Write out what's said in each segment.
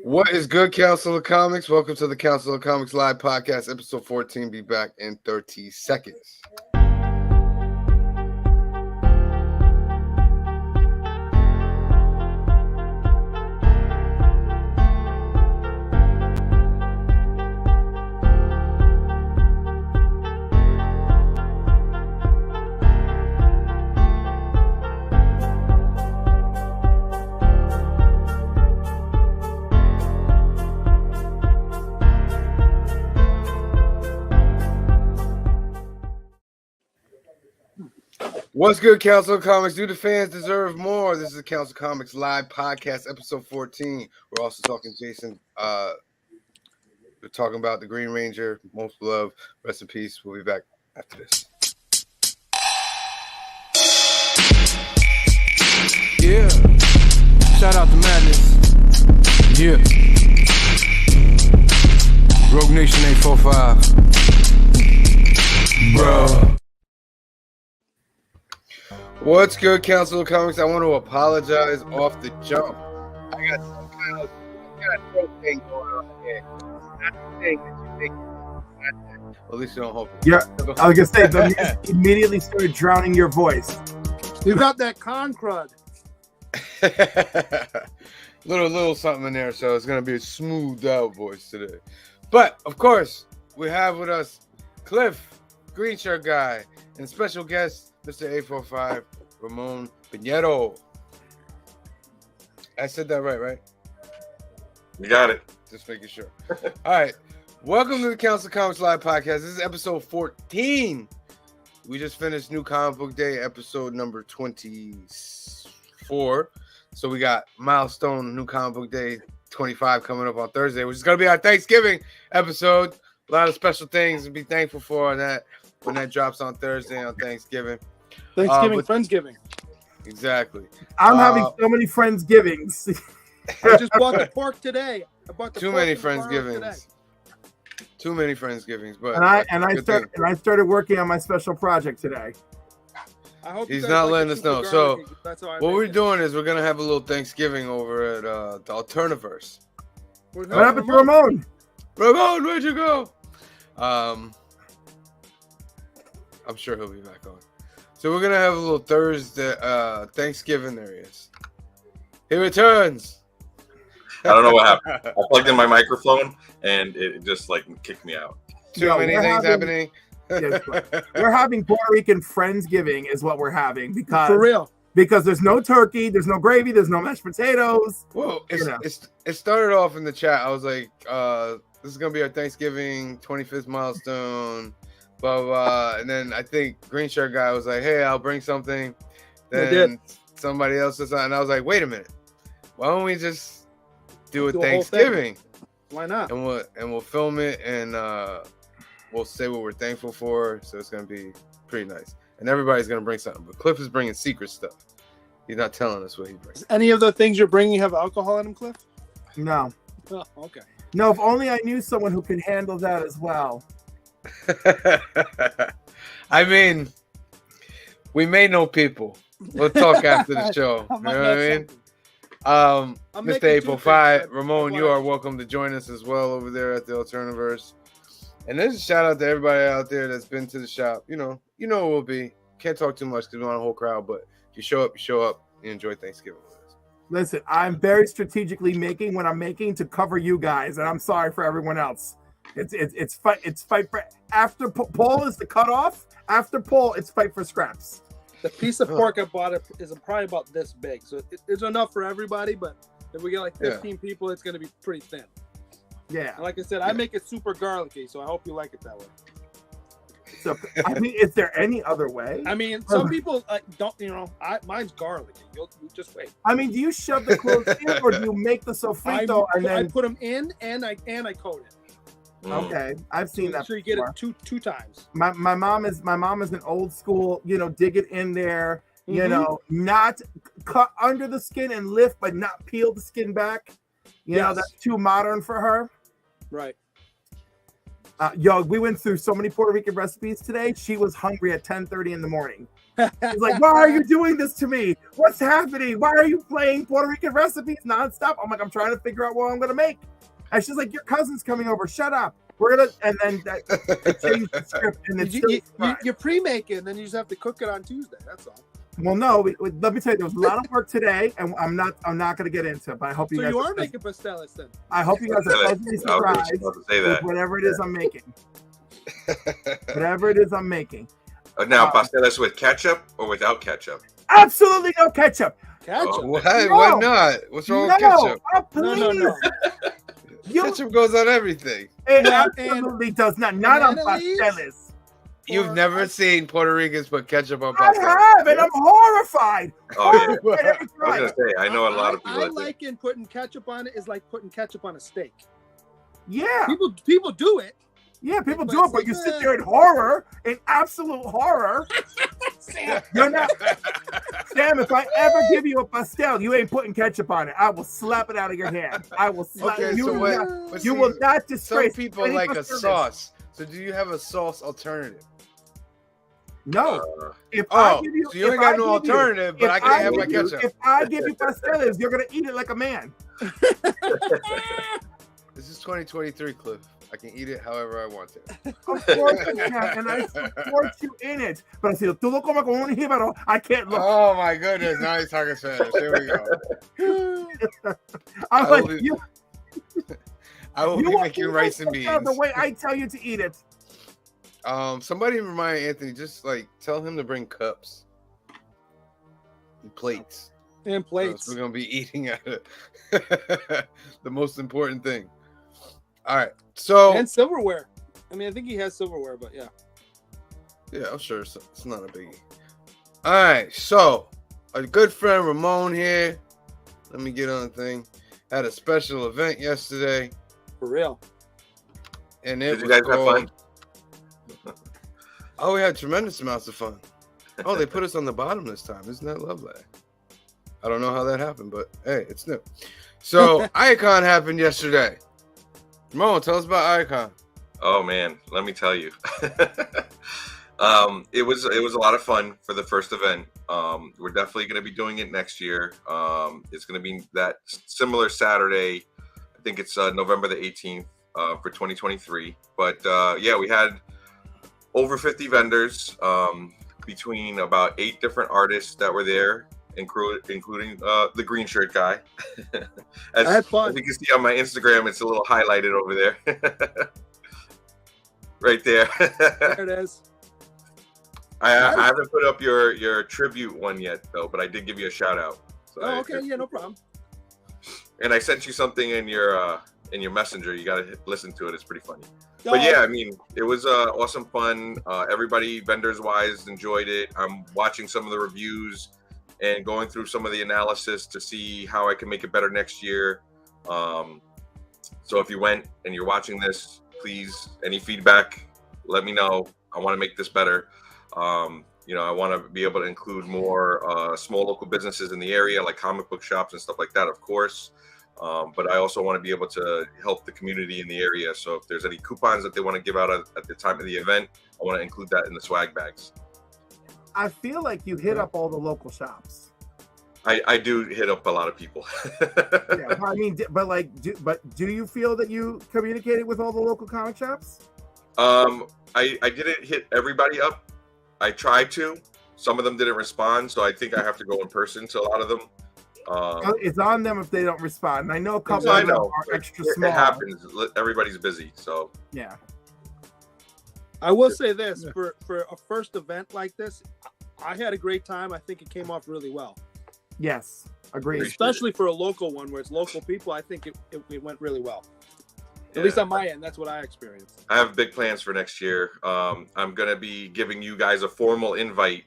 What is good, Council of Comics? Welcome to the Council of Comics Live Podcast, episode 14. Be back in 30 seconds. What's good, Council of Comics? Do the fans deserve more? This is the Council of Comics Live Podcast, episode 14. We're also talking Jason. We're talking about the Green Ranger, most love, rest in peace. We'll be back after this. Yeah. Shout out to Madness. Yeah. Rogue Nation 845. Bro. What's good, Council of Comics? I want to apologize off the jump. I got some kind of throat thing going on here. Not the thing that you think. Well, at least you don't hope it. Yeah, I was gonna say the music immediately started drowning your voice. You got that con crud. little something in there, so it's gonna be a smoothed out voice today. But of course, we have with us Cliff, Green Shirt Guy, and special guest Mr. 845, Ramon Pinheiro. I said that right? You got it. Just making sure. All right. Welcome to the Council of Comics Live Podcast. This is episode 14. We just finished New Comic Book Day, episode number 24. So we got Milestone New Comic Book Day 25 coming up on Thursday, which is going to be our Thanksgiving episode. A lot of special things to be thankful for on that when that drops on Thursday on Thanksgiving. Friendsgiving. Exactly. I'm having so many Friendsgivings. I just bought the pork today. I bought the Too pork many and tomorrow today. Friendsgivings. Too many Friendsgivings, but I started working on my special project today. I hope he's you guys not like letting the us know. super So garlic. That's how I what make we're it. doing is we're gonna have a little Thanksgiving over at the Alterniverse. What What happened to Ramon? Ramon, where'd you go? I'm sure he'll be back on. So we're gonna have a little Thursday Thanksgiving. There he is. He returns. I don't know what happened. I plugged in my microphone and it just like kicked me out. Too Yo, many we're things having- happening. We're having Puerto Rican Friendsgiving is what we're having For real. because there's no turkey, there's no gravy, there's no mashed potatoes. Well, You know. it started off in the chat. I was like, this is gonna be our Thanksgiving 25th milestone, blah blah blah. And then I think Green Shirt Guy was like, hey, I'll bring something. Then somebody else was on, and I was like, wait a minute, why don't we just do a Do a whole Thanksgiving Why not? and we'll film it and we'll say what we're thankful for. So it's gonna be pretty nice, and everybody's gonna bring something. But Cliff is bringing secret stuff. He's not telling us what he brings. Any of the things you're bringing have alcohol in them, Cliff? No. Oh, okay. No, if only I knew someone who could handle that as well. I mean, we may know people. We'll talk after the show. You know what I mean? I'm Mr. making 845, toothpaste, Ramon, you are welcome to join us as well over there at the Alterniverse. And there's a shout out to everybody out there that's been to the shop. You know it will be. Can't talk too much because we want a whole crowd, but if you show up, you enjoy Thanksgiving with us. Listen, I'm very strategically making what I'm making to cover you guys, and I'm sorry for everyone else. It's fight for after Paul is the cutoff. After Paul, it's fight for scraps. The piece of pork I bought is probably about this big, so it's enough for everybody. But if we get like 15 people, it's gonna be pretty thin. Yeah. And like I said, I make it super garlicky, so I hope you like it that way. So I mean, is there any other way? I mean, some people don't. Mine's garlicky. You just wait. I mean, do you shove the clothes in, or do you make the sofrito and I then? put them in and I coat it. Okay, I've seen that. So you get before. it two times. My mom is an old school. Dig it in there. Not cut under the skin and lift, but not peel the skin back. That's too modern for her. Right. We went through so many Puerto Rican recipes today. She was hungry at 10:30 in the morning. He's like, why are you doing this to me? What's happening? Why are you playing Puerto Rican recipes nonstop? I'm like, I'm trying to figure out what I'm gonna make. And she's like, your cousin's coming over. Shut up. We're gonna, and then they changed the script, and it's you pre-make it, and then you just have to cook it on Tuesday. That's all. Well, no. Let me tell you, there was a lot of work today, and I'm not gonna get into it. But I hope you So guys. you are making pasteles then? I hope you guys are pleasantly I was surprised about to say with that. whatever it is I'm making. Whatever it is I'm making. Now, pasteles with ketchup or without ketchup? Absolutely no ketchup. Ketchup. Why? No. Why not? What's wrong with No, ketchup? oh, please. No. Ketchup goes on everything. It Yeah, absolutely does not. Not on Natalie? pasteles. You've never seen Puerto Ricans put ketchup on I pasta. have, and I'm horrified. Oh, yeah. Horrified every I was time. gonna say, I know a lot of people. I that think- liken putting ketchup on it is like putting ketchup on a steak. Yeah, People do it. yeah, people But do it, it's but you like, sit there in horror, in absolute horror. You're not, Sam. If I ever give you a pastel, you ain't putting ketchup on it. I will slap it out of your hand. I will slap Okay, you. so will what? not- but you see, will not Some disgrace. people any like a service. sauce. So do you have a sauce alternative? No. If Oh, I give you, so you if ain't got I no give you- alternative, but if I can't have my give you- ketchup. If I give you pasteles, you're gonna eat it like a man. This is 2023, Cliff. I can eat it however I want to. Of course you can, and I support you in it. But si tú lo comes como un jíbaro, I can't look. Oh my goodness! Now he's talking Spanish. Here we go. I'm I like, will- you I will be won't making eat rice and it beans. the way I tell you to eat it. Somebody remind Anthony, just like tell him to bring cups and plates. And plates. We're gonna be eating at it. The most important thing. All right, so And silverware. I mean, I think he has silverware, but yeah. yeah, I'm sure it's not a biggie. All right, so a good friend Ramon here. Let me get on the thing. Had a special event yesterday, For real. and it Did you was guys have called. fun? Oh, we had tremendous amounts of fun. Oh, they put us on the bottom this time. Isn't that lovely? I don't know how that happened, but hey, it's new. So Icon happened yesterday. Ramon, tell us about Icon. Oh man, let me tell you. It was a lot of fun for the first event. We're definitely going to be doing it next year. It's going to be that similar Saturday. I think it's November the 18th for 2023. But yeah, we had over 50 vendors between about 8 different artists that were there, including the green shirt guy. I had fun. As you can see on my Instagram, it's a little highlighted over there. Right there. There it is. I haven't put up your tribute one yet, though, but I did give you a shout out. So Oh, okay. Yeah, no problem. And I sent you something in your messenger. You got to listen to it. It's pretty funny. Oh, But yeah, I mean, it was awesome fun. Everybody, vendors wise, enjoyed it. I'm watching some of the reviews and going through some of the analysis to see how I can make it better next year. So if you went and you're watching this, please, any feedback, let me know. I want to make this better. I want to be able to include more small local businesses in the area, like comic book shops and stuff like that, of course. But I also want to be able to help the community in the area. So if there's any coupons that they want to give out at the time of the event, I want to include that in the swag bags. I feel like you hit up all the local shops. I do hit up a lot of people. Yeah, I mean, do you feel that you communicated with all the local comic shops? I didn't hit everybody up. I tried to. Some of them didn't respond, so I think I have to go in person to a lot of them. It's on them if they don't respond. And I know a couple I of them know. are extra It small. happens. Everybody's busy, so Yeah. I will say this for a first event like this, I had a great time. I think it came off really well, Yes. Agreed. especially for a local one where it's local people. I think it went really well. yeah. At least on my end, that's what I experienced. I have big plans for next year. I'm going to be giving you guys a formal invite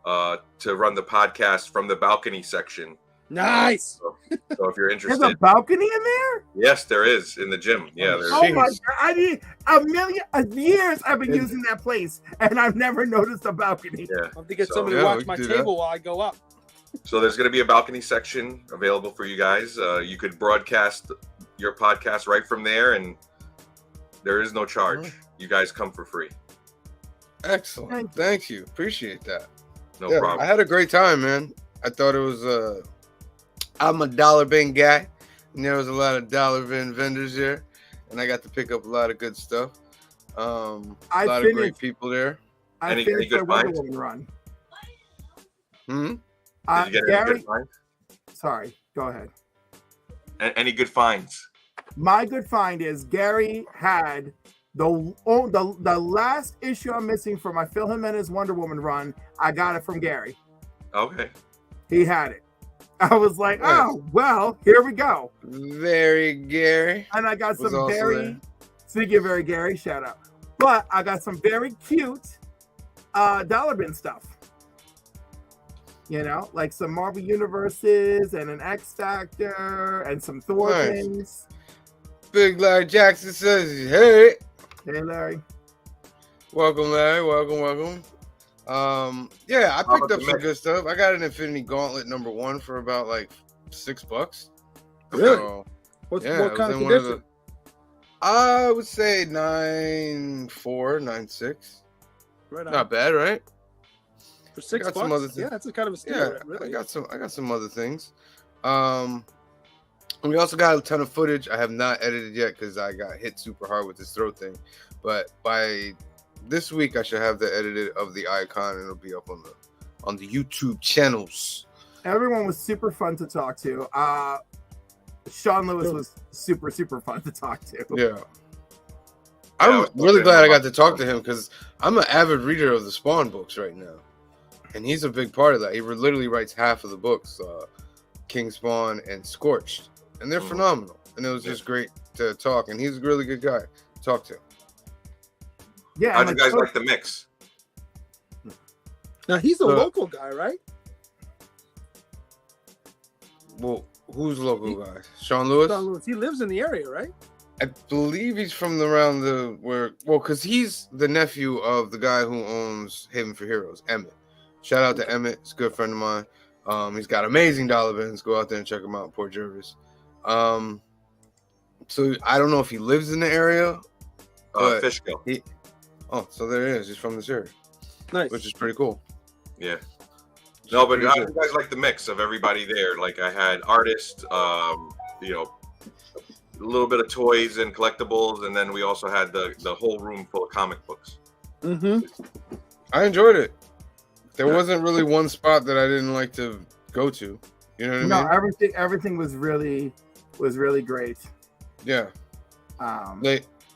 to run the podcast from the balcony section. Nice. So if you're There's interested, a balcony in there? yes, there is in the gym. Yeah, there's. Oh my God. I need a million years I've been using that place and I've never noticed a balcony. Yeah. I'll have to get So- somebody Yeah, to we watch can my do that. table while I go up. So there's going to be a balcony section available for you guys. You could broadcast your podcast right from there, and there is no charge. You guys come for free. Excellent. Thank you. Appreciate that. No Yeah, problem. I had a great time, man. I thought it was I'm a dollar bin guy, and there was a lot of dollar bin vendors there, and I got to pick up a lot of good stuff. A lot of great people there. Any finished good my Wonder finds? Woman run. Hmm. Did you get any Gary, good finds? sorry, go ahead. Any good finds? My good find is Gary had the last issue I'm missing for my Phil Jimenez Wonder Woman run. I got it from Gary. Okay. He had it. I was like, Nice. oh well, here we go. Very Gary. And I got Was some also very there. speaking of very Gary, shout out. But I got some very cute dollar bin stuff. You know, like some Marvel Universes and an X Factor and some Thor Nice. things. Big Larry Jackson says, "Hey, Hey Larry. welcome, Larry. Welcome." Yeah, I How picked about up the some mix? good stuff. I got an Infinity Gauntlet #1 for about like $6. Really? So, What yeah, it kind was of in one of condition? I would say 9.4, 9.6. Right on. Not bad, right? For $6. got some other things. Yeah, that's a kind of a steal. Yeah, really. I got some other things. And we also got a ton of footage. I have not edited yet because I got hit super hard with this throat thing. But by this week, I should have the edited of the icon, and it'll be up on the YouTube channels. Everyone was super fun to talk to. Sean Lewis was super fun to talk to. Yeah. I I'm was really talking glad I got about- to talk to him because I'm an avid reader of the Spawn books right now. And he's a big part of that. He literally writes half of the books, King Spawn and Scorched. And they're Mhm. phenomenal. And it was just great to talk. And he's a really good guy to talk to. Yeah, How'd and you guys like the mix? Now he's a So- local guy, right? Well, who's the local guy? Sean Lewis? Don Lewis. He lives in the area, right? I believe he's from around because he's the nephew of the guy who owns Haven for Heroes, Emmett. Shout out to Emmett. He's a good friend of mine. He's got amazing dollar bins. Go out there and check him out in Port Jervis. So I don't know if he lives in the area. But Fishkill. So there he is. He's from this area, Nice. which is pretty cool. Yeah. No, but Pretty how do good. you guys like the mix of everybody there? Like I had artists, you know, a little bit of toys and collectibles, and then we also had the whole room full of comic books. Mm-hmm. I enjoyed it. There wasn't really one spot that I didn't like to go to. You know what no, I mean? everything was really great. Yeah. Um,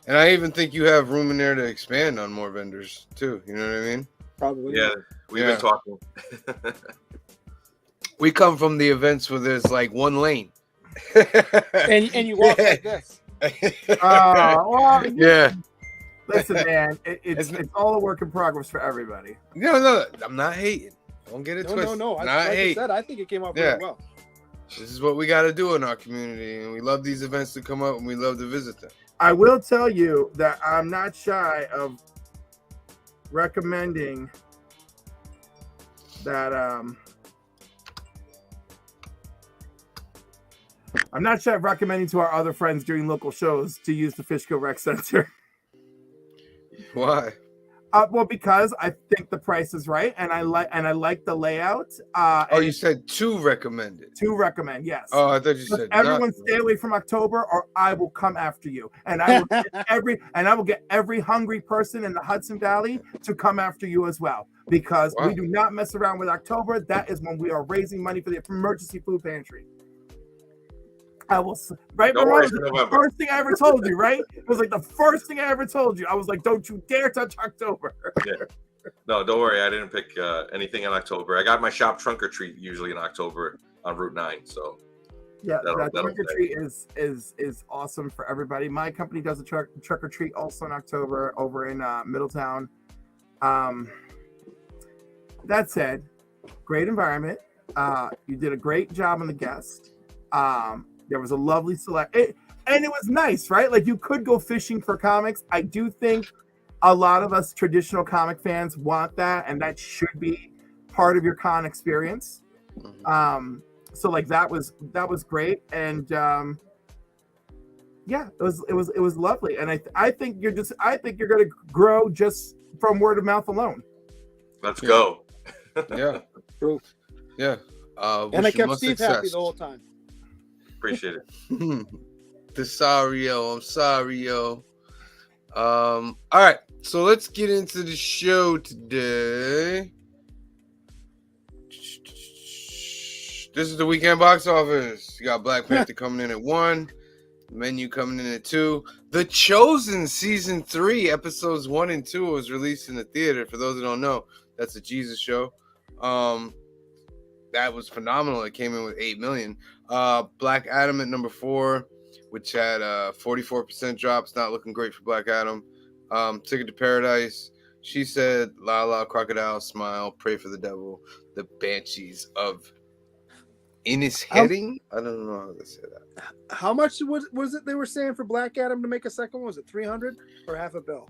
And I even think you have room in there to expand on more vendors too. You know what I mean? Probably. Yeah, we've Yeah. been talking. We come from the events where there's like one lane. And you walk like this. well, Yeah. listen, man, it's It's- all a work in progress for everybody. No, I'm not hating. Don't get it No, twisted. no. Not Like I hate. said, I think it came out Yeah. really well. This is what we got to do in our community, and we love these events to come up, and we love to visit them. I will tell you that I'm not shy of recommending that I'm not shy of recommending to our other friends during local shows to use the Fishkill Rec Center. Why? Well, because I think the price is right, and I like the layout. Oh, and you said to recommend it. to recommend, yes. Oh, I thought you Just said everyone not. stay away from October, or I will come after you, and I will get every hungry person in the Hudson Valley to come after you as well, because Wow. we do not mess around with October. That is when we are raising money for the emergency food pantry. I will right. Don't worry, Ramon, it's the November. first thing I ever told you, right? It was like the first thing I ever told you. I was like, "Don't you dare touch October." No, don't worry. I didn't pick anything in October. I got my shop trunk or treat usually in October on Route 9. So Yeah, that that'll trick or treat is awesome for everybody. My company does a trick or treat also in October over in Middletown. That said, great environment. You did a great job on the guest. There was a lovely and it was nice, right? Like you could go fishing for comics. I do think a lot of us traditional comic fans want that, and that should be part of your con experience. So like that was great, and yeah, it was lovely, and I think you're gonna grow just from word of mouth alone. let's go. Yeah. True. Yeah. And I kept Steve happy the whole time. Appreciate it. Desario, I'm sorry, yo. All right, so let's get into the show today. This is the weekend box office. You got Black Panther coming in at 1, Menu coming in at 2. The Chosen season 3, episodes 1 and 2 was released in the theater. For those who don't know, that's a Jesus show. That was phenomenal. It came in with 8 million. Black Adam at number 4, which had 44% drops. Not looking great for Black Adam. Ticket to Paradise. She Said, La La, Crocodile, Smile, Pray for the Devil, The Banshees of Inisherin. I don't know how to say that. How much was it they were saying for Black Adam to make a second one? Was it 300 or half a bill?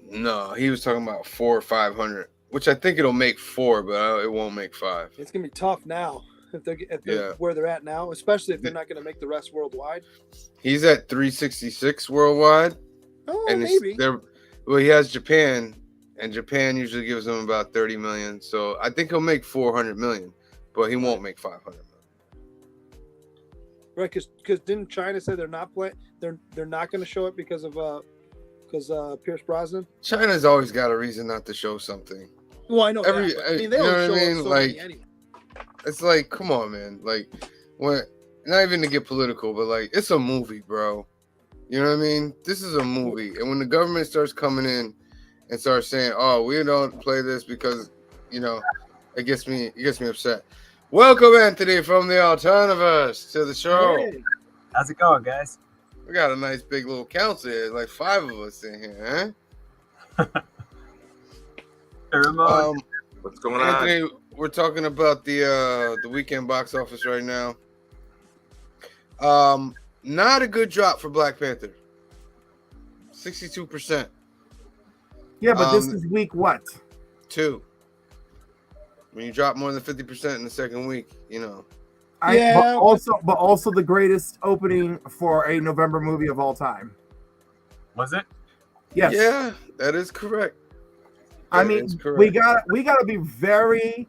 No, he was talking about 400 or 500, which I think it'll make 4, but it won't make 5. It's gonna be tough now if they're where they're at now, especially if they're not gonna make the rest worldwide. He's at 366 worldwide. Oh, And maybe. well, he has Japan, and Japan usually gives him about 30 million. So I think he'll make 400 million, but he won't make 500 million. Right, because didn't China say they're not going to show it because Pierce Brosnan? China's always got a reason not to show something. Well, I know. They you don't know what show I mean? so Like, many anyway. it's like, come on, man. Like, when not even to get political, but like, it's a movie, bro. You know what I mean? This is a movie, and when the government starts coming in and starts saying, "Oh, we don't play this because," it gets me upset. Welcome, Anthony, from the Alterniverse to the show. Hey. How's it going, guys? We got a nice big little council here, like 5 of us in here, huh? Ramon, What's going Anthony, on? we're talking about the weekend box office right now. Not a good drop for Black Panther. 62%. Yeah, but this is week what? 2. When you drop more than 50% in the second week, But also the greatest opening for a November movie of all time. was it? Yes. Yeah, that is correct. I That mean, is correct. we gotta be very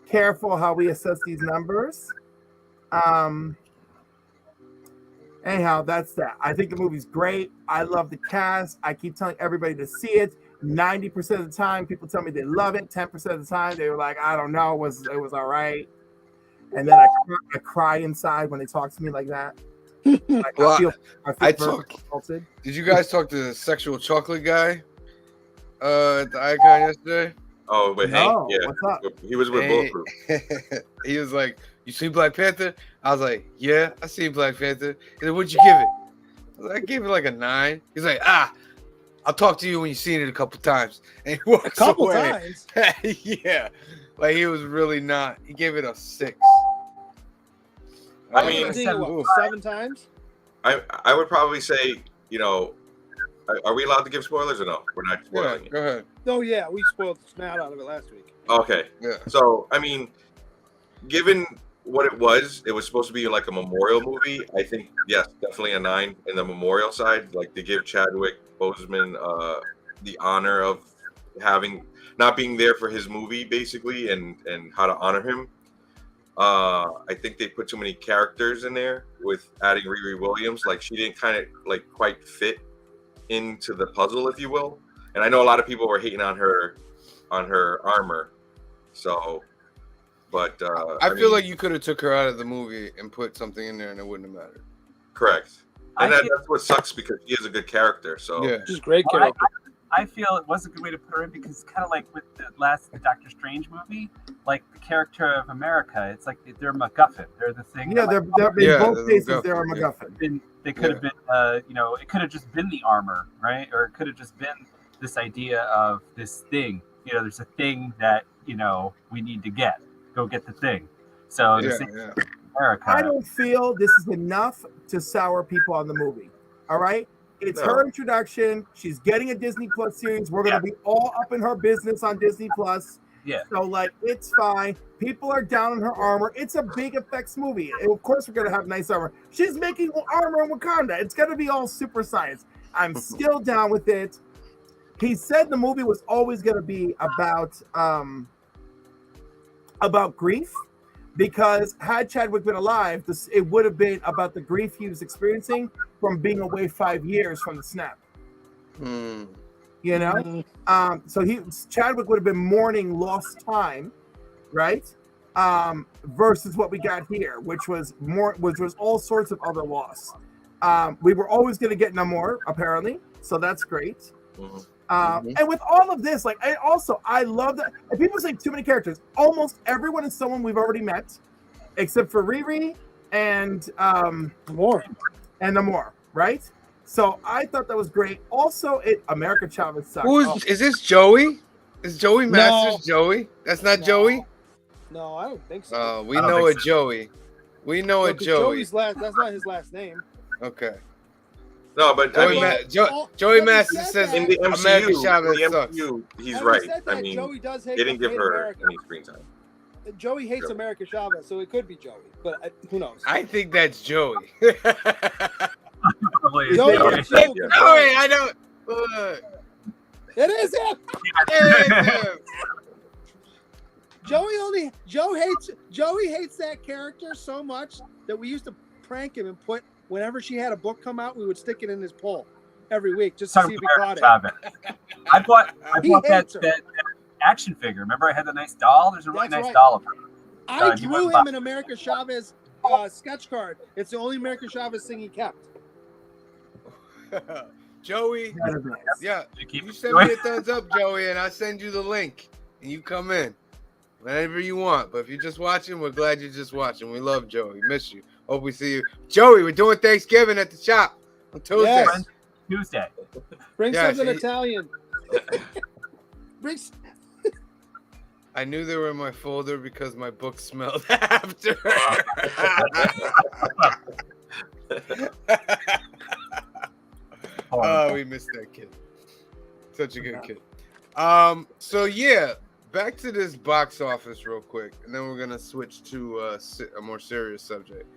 careful how we assess these numbers. Anyhow, that's that. I think the movie's great. I love the cast. I keep telling everybody to see it. 90% of the time, people tell me they love it. 10% of the time, they were like, I don't know, it was all right. And then I cry inside when they talk to me like that. Like, Well, I feel I very talk- insulted. Did you guys talk to the sexual chocolate guy at the Icon yesterday? Oh, but No, Hank, yeah, what's up? he was with Hey. Bulletproof. He was like, "You seen Black Panther?" I was like, "Yeah, I seen Black Panther." He said, "What'd you give it?" I was like, "I gave it like a 9." He's like, "I'll talk to you when you've seen it a couple times." And he walks A couple away. times. Yeah, like he was really not. He gave it a 6. I mean, I've seen it, what, 7 times? I would probably say, are we allowed to give spoilers or no? We're not yeah, spoiling it. go ahead. Oh yeah, we spoiled the snot out of it last week. Okay. Yeah, So, I mean, given what it was supposed to be like a memorial movie. I think, yes, definitely a 9 in the memorial side. Like, to give Chadwick Boseman the honor of not being there for his movie, basically, and how to honor him. I think they put too many characters in there with adding Riri Williams. Like, she didn't kind of like quite fit into the puzzle, if you will. And I know a lot of people were hating on her armor. So, but I feel like you could have took her out of the movie and put something in there, and it wouldn't have mattered. correct. And I that's what sucks, because he is a good character. So Yeah, Just great Well, character. I feel it was a good way to put her in, because it's kind of like with the last Doctor Strange movie, like the character of America. It's like they're MacGuffin. They're the thing. Yeah, that, they're in Yeah, both they're cases they're a MacGuffin, yeah. MacGuffin. they could have been, it could have just been the armor, right? Or it could have just been this idea of this thing. There's a thing that we need to get. Go get the thing. So the same yeah. America. I don't feel this is enough to sour people on the movie. All right? It's No. her introduction. She's getting a Disney Plus series. We're going to be all up in her business on Disney Plus. Yeah. So, like, it's fine. People are down on her armor. It's a big effects movie. And of course, we're going to have nice armor. She's making armor in Wakanda. It's going to be all super science. I'm still down with it. He said the movie was always going to be about about grief, because had Chadwick been alive, it would have been about the grief he was experiencing from being away 5 years from the snap. You know, so Chadwick would have been mourning lost time, right? Versus what we got here, which was all sorts of other loss. We were always going to get Namor, apparently, so that's great. And with all of this, like, I love that. And people say too many characters. Almost everyone is someone we've already met, except for Riri and Namor, right? So I thought that was great. Also, America Chavez sucks. Is this Joey? Is Joey Masters Joey? That's not Joey? No, I don't think so. We know it, Joey. We know it, Joey. Joey's that's not his last name. Okay. No, but Joey Masters says in the America Chavez MCU, sucks. he's right. I mean, Joey does hate they didn't give her America. any screen time. Joey hates America Chavez, so it could be Joey, but who knows? I think that's Joey. Joey, I don't. It is him. It is him. Joey hates that character so much that we used to prank him and put whenever she had a book come out, we would stick it in his poll every week just to see if he caught it. I bought that action figure. Remember, I had the nice doll. There's a really nice doll of her. I drew him an America Chavez sketch card. It's the only America Chavez thing he kept. Joey, yeah, you send me a thumbs up, Joey, and I send you the link, and you come in whenever you want. But if you're just watching, we're glad you're just watching. We love Joey. Miss you. Hope we see you, Joey. We're doing Thanksgiving at the shop on Tuesday. Yes. Tuesday. Bring something Italian. I knew they were in my folder because my book smelled after. Oh, we missed that kid. Such a good kid. So yeah, back to this box office real quick, and then we're gonna switch to a more serious subject.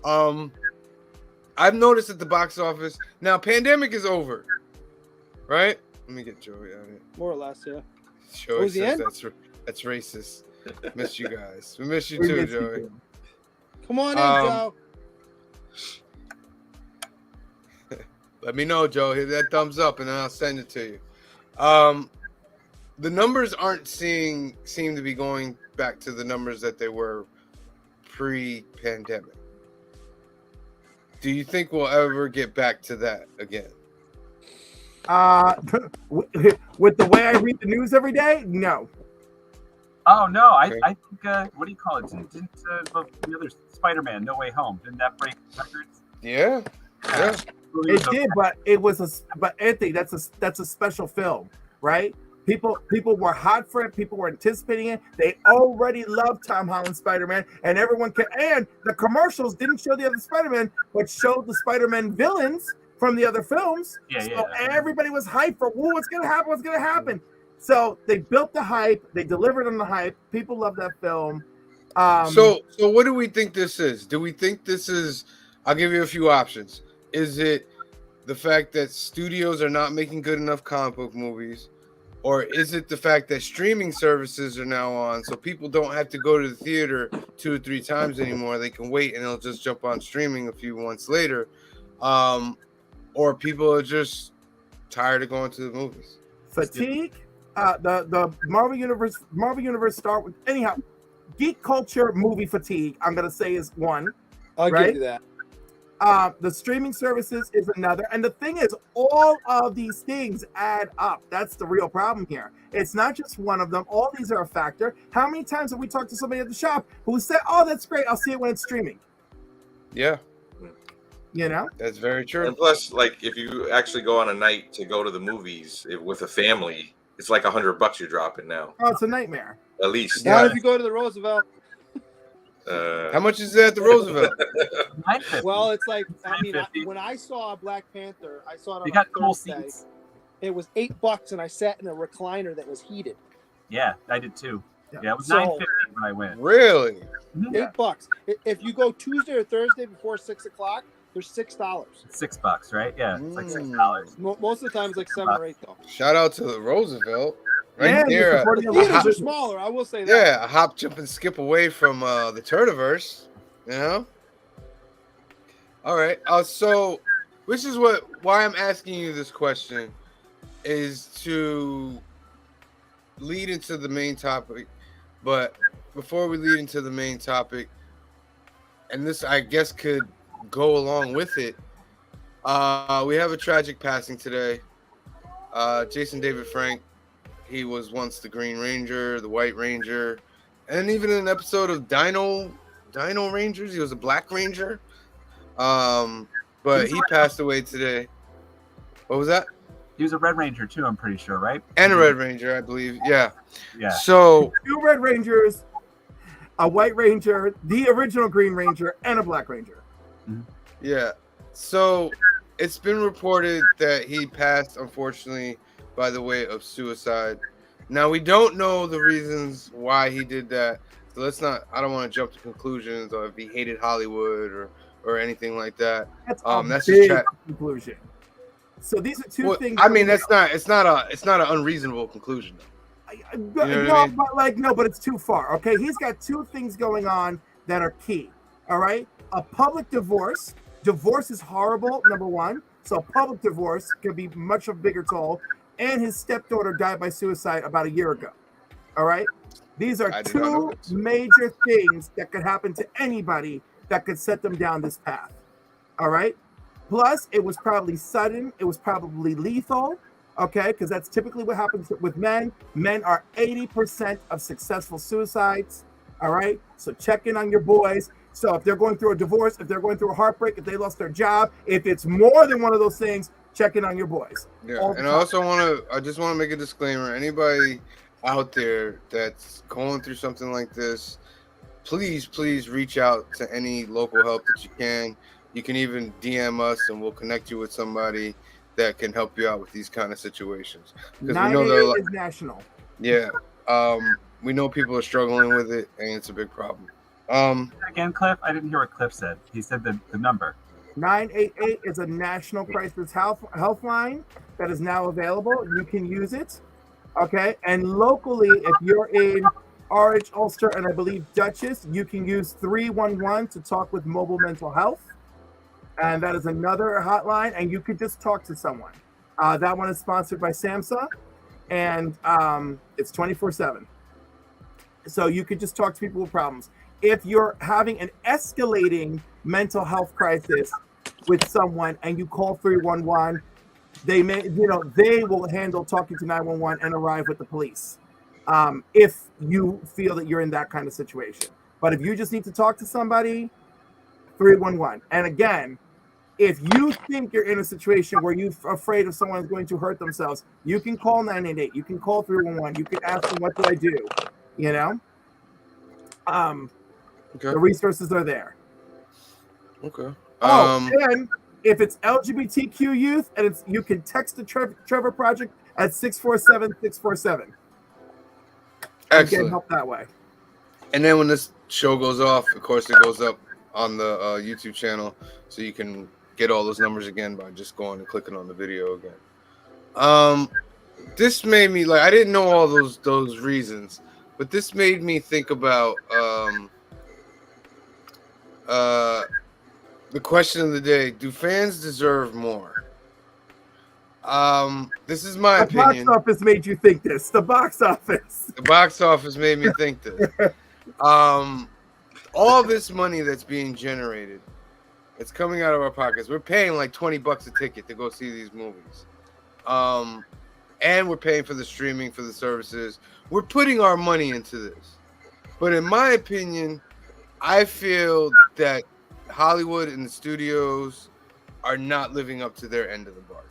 I've noticed at the box office now, pandemic is over, right? Let me get Joey on it. More or less, yeah. Joey says that's racist. Miss you guys. We miss you too, Joey. Come on in, Joe. Let me know, Joe. Hit that thumbs up, and then I'll send it to you. The numbers seem to be going back to the numbers that they were pre-pandemic. Do you think we'll ever get back to that again? With the way I read the news every day, no. Oh no, I think what do you call it? Didn't the other Spider-Man No Way Home, didn't that break records? Yeah. It did, but Anthony, that's a special film, right? People were hot for it. People were anticipating it. They already loved Tom Holland's Spider-Man, and and the commercials didn't show the other Spider-Man, but showed the Spider-Man villains from the other films. Everybody was hyped for, what's gonna happen? What's gonna happen? So they built the hype. They delivered on the hype. People love that film. So what do we think this is? Do we think this is? I'll give you a few options. Is it the fact that studios are not making good enough comic book movies? Or is it the fact that streaming services are now on, so people don't have to go to the theater 2 or 3 times anymore? They can wait and they'll just jump on streaming a few months later. Or people are just tired of going to the movies. Fatigue. The Marvel Universe start with anyhow. Geek culture movie fatigue, I'm gonna say, is one. I'll give you that. The streaming services is another. And the thing is, all of these things add up. That's the real problem here. It's not just one of them. All these are a factor. How many times have we talked to somebody at the shop who said, "Oh, that's great. I'll see it when it's streaming." Yeah. You know? That's very true. And plus, like, if you actually go on a night to go to the movies with a family, it's like $100 you're dropping now. Oh, it's a nightmare. At least. Not if you go to the Roosevelt. How much is it at the Roosevelt? Well, it's like, when I saw Black Panther, I saw it on they got cool Thursday. seats. It was $8, and I sat in a recliner that was heated. Yeah, I did too. Yeah, it was So- $9.50 when I went. Really? $8. If you go Tuesday or Thursday before 6 o'clock, they're $6. It's $6, right? Yeah, it's like $6. Most of the time, it's like $7 or $8 though. Shout out to the Roosevelt. right And there. you're supporting The a local theaters are business. smaller. I will say that. Yeah, a hop, jump, and skip away from the Turdiverse. You know. All right. So, which is why I'm asking you this question is to lead into the main topic. But before we lead into the main topic, and this I guess could go along with it, we have a tragic passing today. Jason David Frank. He was once the Green Ranger, the White Ranger, and even in an episode of Dino Rangers, he was a Black Ranger. But he passed away today. What was that? He was a Red Ranger too, I'm pretty sure, right? And a Red Ranger, I believe. Yeah. Yeah. So 2 Red Rangers, a White Ranger, the original Green Ranger, and a Black Ranger. yeah. So it's been reported that he passed, unfortunately, by the way of suicide. Now we don't know the reasons why he did that. So let's not. I don't want to jump to conclusions or if he hated Hollywood or anything like that. That's That's big just conclusion. So these are two well, things. I mean, it's not an unreasonable conclusion. No, know what I mean? but it's too far. Okay, he's got 2 things going on that are key. All right, a public divorce. Divorce is horrible. Number 1, so a public divorce can be much of a bigger toll. And his stepdaughter died by suicide about a year ago. All right, these are I did not know 2 this. major things that could happen to anybody that could set them down this path. All right. Plus, it was probably sudden. It was probably lethal. Okay, because that's typically what happens with men. Men are 80% of successful suicides. All right, so check in on your boys. So if they're going through a divorce, if they're going through a heartbreak, if they lost their job, if it's more than one of those things, check in on your boys. Yeah, and I just want to make a disclaimer. Anybody out there that's going through something like this, please reach out to any local help that you can. You can even DM us, and we'll connect you with somebody that can help you out with these kind of situations. Because we know that 988 is national. yeah, we know people are struggling with it, and it's a big problem. Again, Cliff, I didn't hear what Cliff said. He said the number. 988 is a national crisis health line that is now available. You can use it. Okay, and locally, if you're in RH, Ulster, and I believe Dutchess, you can use 311 to talk with Mobile Mental Health. And that is another hotline, and you could just talk to someone. That one is sponsored by Samsung, and it's 24/7. So you could just talk to people with problems. If you're having an escalating mental health crisis with someone and you call 311, they will handle talking to 911 and arrive with the police. If you feel that you're in that kind of situation. But if you just need to talk to somebody, 311. And again, if you think you're in a situation where you're afraid of someone's going to hurt themselves, you can call 988. You can call 311. You can ask them, what do I do? You know? Okay. The resources are there. Okay. And if it's LGBTQ youth, and you can text the Trevor Project at 647-647. Excellent. Get help that way. And then when this show goes off, of course, it goes up on the YouTube channel, so you can get all those numbers again by just going and clicking on the video again. This made me I didn't know all those reasons, but this made me think about the question of the day: do fans deserve more? This is my opinion. The box office made you think this. The box office. The box office made me think this. All this money that's being generated, it's coming out of our pockets. We're paying like $20 a ticket to go see these movies. And we're paying for the streaming, for the services. We're putting our money into this. But in my opinion, I feel that Hollywood and the studios are not living up to their end of the bargain.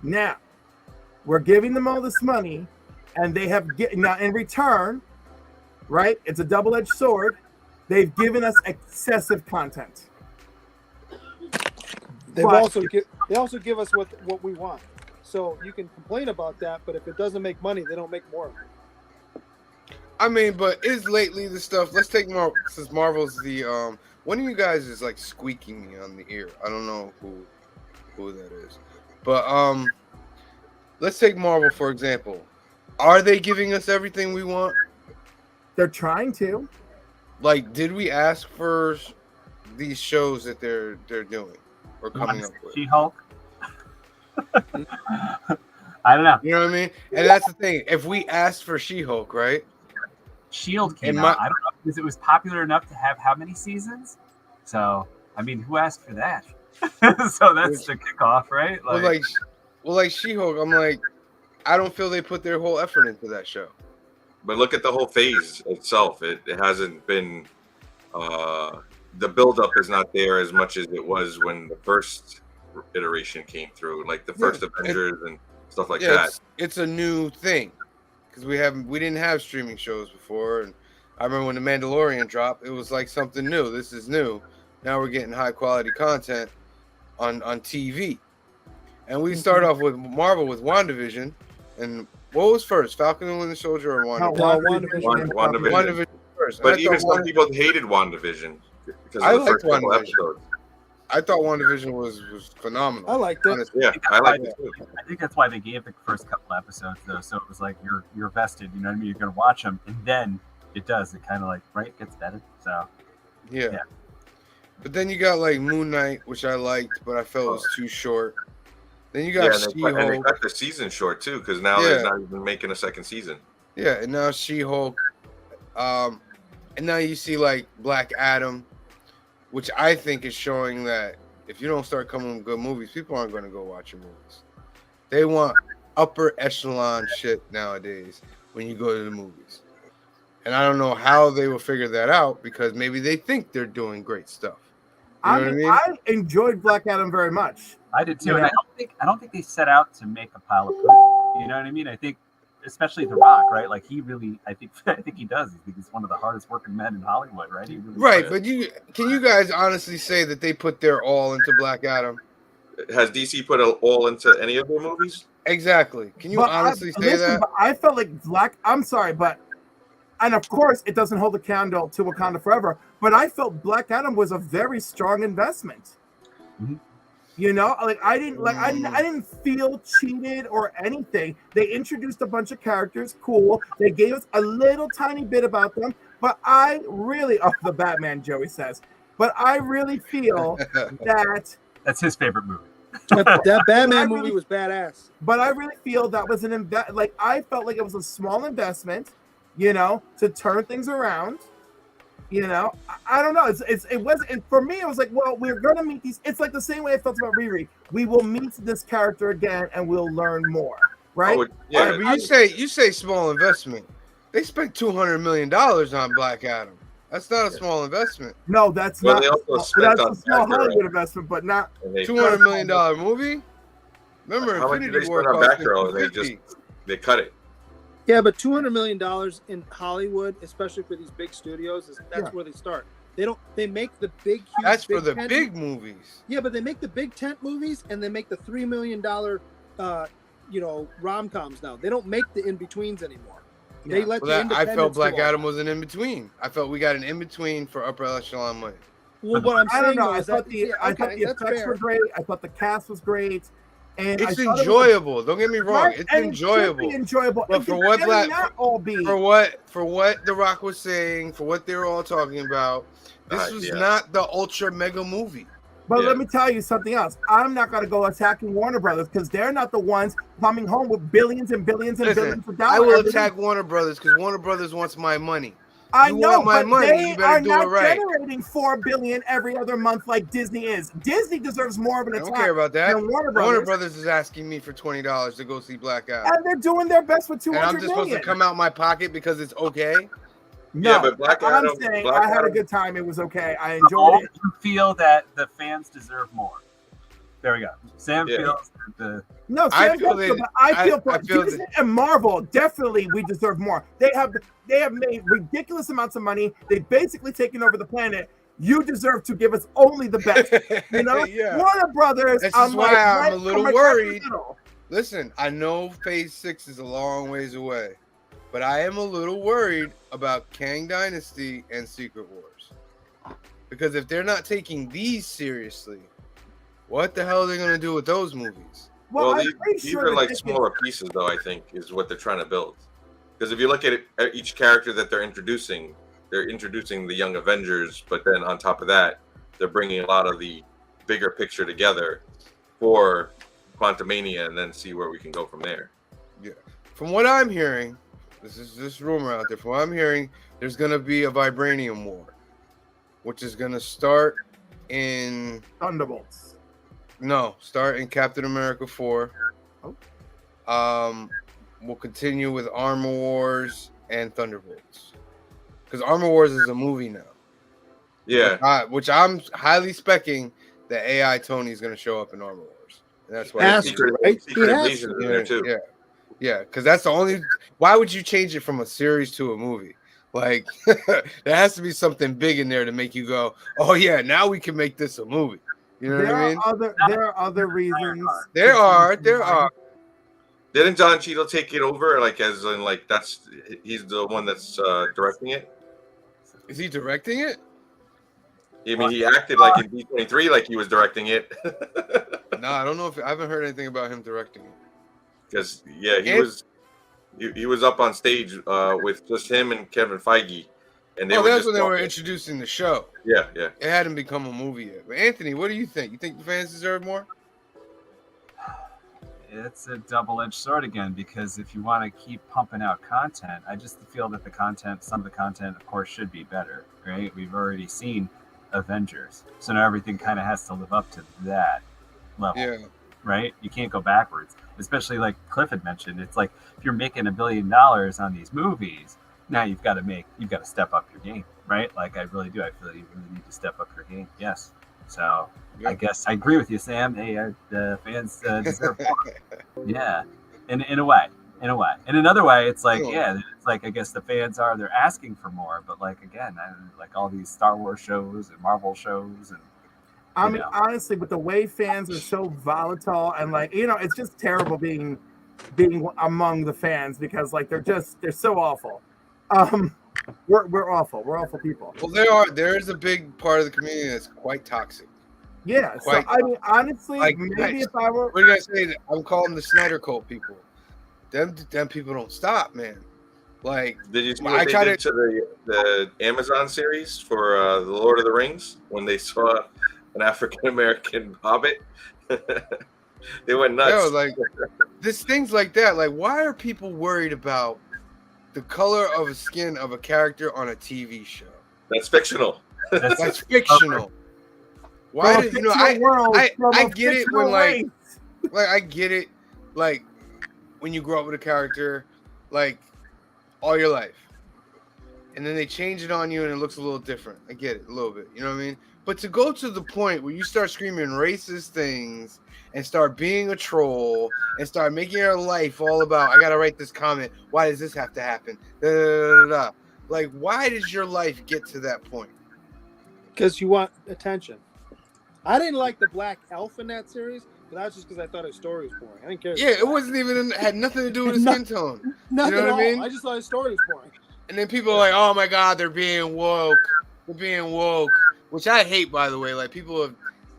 Now, we're giving them all this money, and they have now in return, right? It's a double-edged sword. They've given us excessive content. They also give us what we want. So you can complain about that, but if it doesn't make money, they don't make more. I mean, but is lately the stuff? Let's take Marvel, since Marvel's the one of you guys is like squeaking me on the ear. I don't know who that is, but let's take Marvel for example. Are they giving us everything we want? They're trying to. Like, did we ask for these shows that they're doing or coming up with? She-Hulk. I don't know. You know what I mean? And that's the thing. If we asked for She-Hulk, right? Shield came out. I don't know because it was popular enough to have how many seasons? So I mean, who asked for that? So that's the kickoff, right? Like She-Hulk, I'm like, I don't feel they put their whole effort into that show. But look at the whole phase itself. It hasn't been the buildup is not there as much as it was when the first iteration came through, like the first Avengers and stuff like that. It's a new thing because we didn't have streaming shows before, and I remember when The Mandalorian dropped, it was like something new. This is new. Now we're getting high quality content on TV, and we start off with Marvel with WandaVision, and what was first, Falcon and Winter Soldier or WandaVision? WandaVision first. But even some people hated WandaVision because of the first couple episodes. I thought WandaVision was phenomenal. I liked it. Yeah, I liked it too. I think that's why they gave the first couple episodes though, so it was like you're vested. You know what I mean? You're gonna watch them, and then it does. It kind of like gets better. So yeah. But then you got like Moon Knight, which I liked, but I felt was too short. Then you got She-Hulk. And they cut the season short too, because now they're not even making a second season. Yeah, and now She-Hulk. And now you see like Black Adam, which I think is showing that if you don't start coming with good movies, people aren't going to go watch your movies. They want upper echelon shit nowadays when you go to the movies. And I don't know how they will figure that out because maybe they think they're doing great stuff. You know what I mean? I enjoyed Black Adam very much. I did too, and I don't think they set out to make a pile of poop. You know what I mean? I think, especially The Rock, right? Like I think he does. I think he's one of the hardest working men in Hollywood, right? Right, but can you guys honestly say that they put their all into Black Adam? Has DC put all into any of their movies? Exactly. Can you honestly say that? But I felt like I'm sorry, but. And of course, it doesn't hold a candle to Wakanda Forever. But I felt Black Adam was a very strong investment. Mm-hmm. You know, like I didn't feel cheated or anything. They introduced a bunch of characters, cool. They gave us a little tiny bit about them. But I really, the Batman, Joey says. But I really feel that's his favorite movie. That Batman movie was badass. But I really feel that was I felt like it was a small investment. You know, to turn things around. You know, I don't know. For me, it was like, well, we're gonna meet these. It's like the same way I felt about Riri. We will meet this character again, and we'll learn more, right? Oh, yeah, but you say small investment. They spent $200 million on Black Adam. That's not a small investment. No, that's well, not. They also spent that's a small Hollywood investment, but not $200 million movie. Remember, how much did Infinity they War spend on Batgirl? They cut it. Yeah, but $200 million in Hollywood, especially for these big studios, that's where they start. They make the big, huge. That's for the big movies. Yeah, but they make the big tent movies and they make the $3 million, rom-coms now. They don't make the in-betweens anymore. Yeah. They let the independents. I felt Black Adam was an in-between. I felt we got an in-between for upper echelon money. Well, what I'm saying is I thought the effects were great. I thought the cast was great. And it's enjoyable. Don't get me wrong. It's enjoyable. But for what for what The Rock was saying, for what they were all talking about, this was not the ultra mega movie. But let me tell you something else. I'm not going to go attacking Warner Brothers because they're not the ones coming home with billions and billions and billions of dollars. I will attack Warner Brothers because Warner Brothers wants my money. I know, but they are not generating $4 billion every other month like Disney is. Disney deserves more of an attack. I don't care about that. Than Warner Brothers is asking me for $20 to go see Black Adam, and they're doing their best with $200 million. And I'm just supposed to come out my pocket because it's okay. No, but I'm saying I had a good time. It was okay. I enjoyed it. You feel that the fans deserve more. There we go. Sam feels the. No, Sam I feel Disney and Marvel definitely we deserve more. They have made ridiculous amounts of money. They've basically taken over the planet. You deserve to give us only the best. You know, Warner Brothers. This is why I'm a little worried. Listen, I know Phase 6 is a long ways away, but I am a little worried about Kang Dynasty and Secret Wars because if they're not taking these seriously, what the hell are they going to do with those movies? Well, I'm pretty these sure are that like they smaller pieces, though. I think is what they're trying to build. Because if you look at it, at each character that they're introducing the Young Avengers, but then on top of that, they're bringing a lot of the bigger picture together for Quantumania, and then see where we can go from there. Yeah. From what I'm hearing, this is this rumor out there. From what I'm hearing, there's gonna be a Vibranium War, which is gonna start in Thunderbolts. start in Captain America 4. Oh. We'll continue with Armor Wars and Thunderbolts. Because Armor Wars is a movie now. Yeah, Which I'm highly specking that AI Tony is going to show up in Armor Wars. And that's why Has to, right? Secret He has Invasion to. is in there too. Yeah, because that's the only. Why would you change it from a series to a movie? Like, there has to be something big in there to make you go, "Oh yeah, now we can make this a movie." You know what I mean? There are other reasons. There are. Didn't Don Cheadle take it over? Like, as in, like he's the one that's directing it. Is he directing it? I mean, he acted like in D23, like he was directing it. No, I don't know if I haven't heard anything about him directing it. Because he was up on stage with just him and Kevin Feige, and they were that's just when they were talking. introducing the show. Yeah. It hadn't become a movie yet. But Anthony, what do you think? You think the fans deserve more? It's a double-edged sword again, because if you want to keep pumping out content, I just feel that some of the content, of course, should be better, right? We've already seen Avengers, so now everything kind of has to live up to that level. Yeah. Right? You can't go backwards, especially like Cliff had mentioned. It's like if you're making $1 billion on these movies, now you've got to step up your game, right? Like I really do. I feel like you really need to step up your game. Yes. So Yeah. I guess I agree with you, Sam. The fans deserve more. Yeah, in a way. In another way, it's like, Sure. it's like I guess the fans they're asking for more, but like again, like all these Star Wars shows and Marvel shows and. I mean, honestly, with the way fans are so volatile and like, it's just terrible being among the fans because like they're so awful. We're awful. We're awful people. Well, there is a big part of the community that's quite toxic. Yeah. Quite So I mean, honestly, like, maybe if I were, What did I say? I'm calling the Snyder Cult people. Them people don't stop, man. Like, Did you see I what they did to the Amazon series for the Lord of the Rings when they saw an African American hobbit? They went nuts. like this things like that. Like, why are people worried about the color of the skin of a character on a TV show? That's fictional. That's fictional. Why do I get it when like I get it like when you grow up with a character like all your life and then they change it on you and it looks a little different. I get it a little bit, you know what I mean? But to go to the point where you start screaming racist things and start being a troll and start making your life all about, I gotta write this comment, why does this have to happen? Da, da, da, da, da. Like, why does your life get to that point? Because you want attention. I didn't like the Black Elf in that series, but that was just because I thought his story was boring. I didn't care. Yeah, it wasn't even had nothing to do with his skin tone. Nothing you know at what I all. mean? I just thought his story was boring. And then people are like, "Oh my God, they're being woke. They're being woke," which I hate, by the way. Like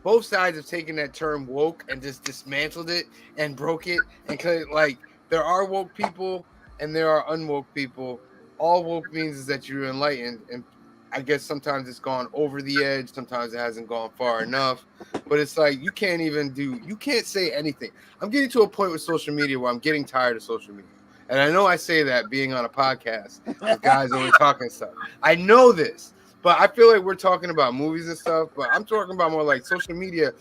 both sides have taken that term woke and just dismantled it and broke it. And like, there are woke people and there are unwoke people. All woke means is that you're enlightened, and I guess sometimes it's gone over the edge. Sometimes it hasn't gone far enough. But it's like you can't say anything. I'm getting to a point with social media where I'm getting tired of social media. And I know I say that being on a podcast with guys only talking stuff. I know this, but I feel like we're talking about movies and stuff, but I'm talking about more like social media.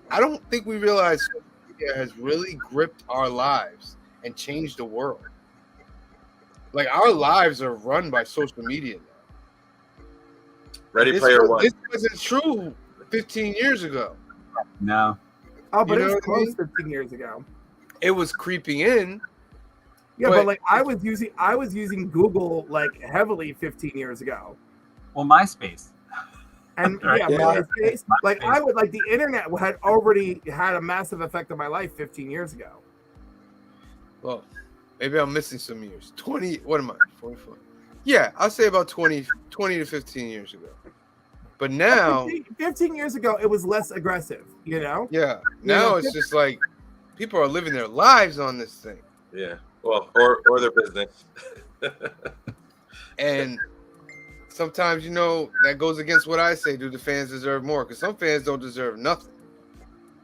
I don't think we realize social media has really gripped our lives and changed the world. Like, our lives are run by social media now. Ready Player One. This wasn't true 15 years ago. No. oh, but You know it's what I close 15 years ago. It was creeping in. Yeah, But- but like I was using Google like heavily 15 years ago. Well, MySpace. And Right. yeah, Yeah. MySpace. Like I would like the internet had already had a massive effect on my life 15 years ago. Well, maybe I'm missing some years. 20, what am I? 44. Yeah, I'll say about 20 to 15 years ago. But now, 15 years ago, it was less aggressive, you know? yeah, now it's just like People are living their lives on this thing. Yeah. Well, or their business. And sometimes, that goes against what I say. Do the fans deserve more? Because some fans don't deserve nothing,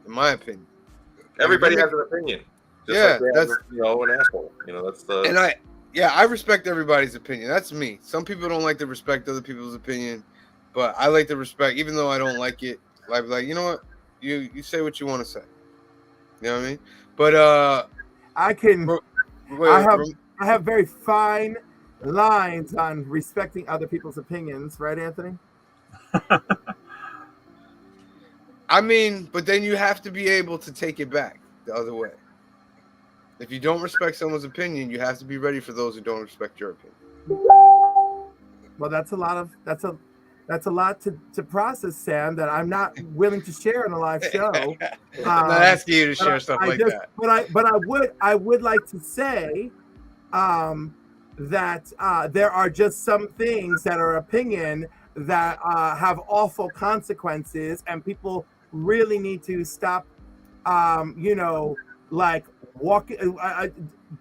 in my opinion. Everybody has an opinion. Just that's an asshole. That's the. And I respect everybody's opinion. That's me. Some people don't like to respect other people's opinion, but I like to respect, even though I don't like it. Like, you know what? You say what you want to say. You know what I mean? But I have very fine lines on respecting other people's opinions, right, Anthony? I mean, but then you have to be able to take it back the other way. If you don't respect someone's opinion, you have to be ready for those who don't respect your opinion. Well, that's a lot to process, Sam, that I'm not willing to share on a live show. I'm not asking you to share stuff like that. But I would like to say that there are just some things that are opinion that have awful consequences, and people really need to stop, like walking,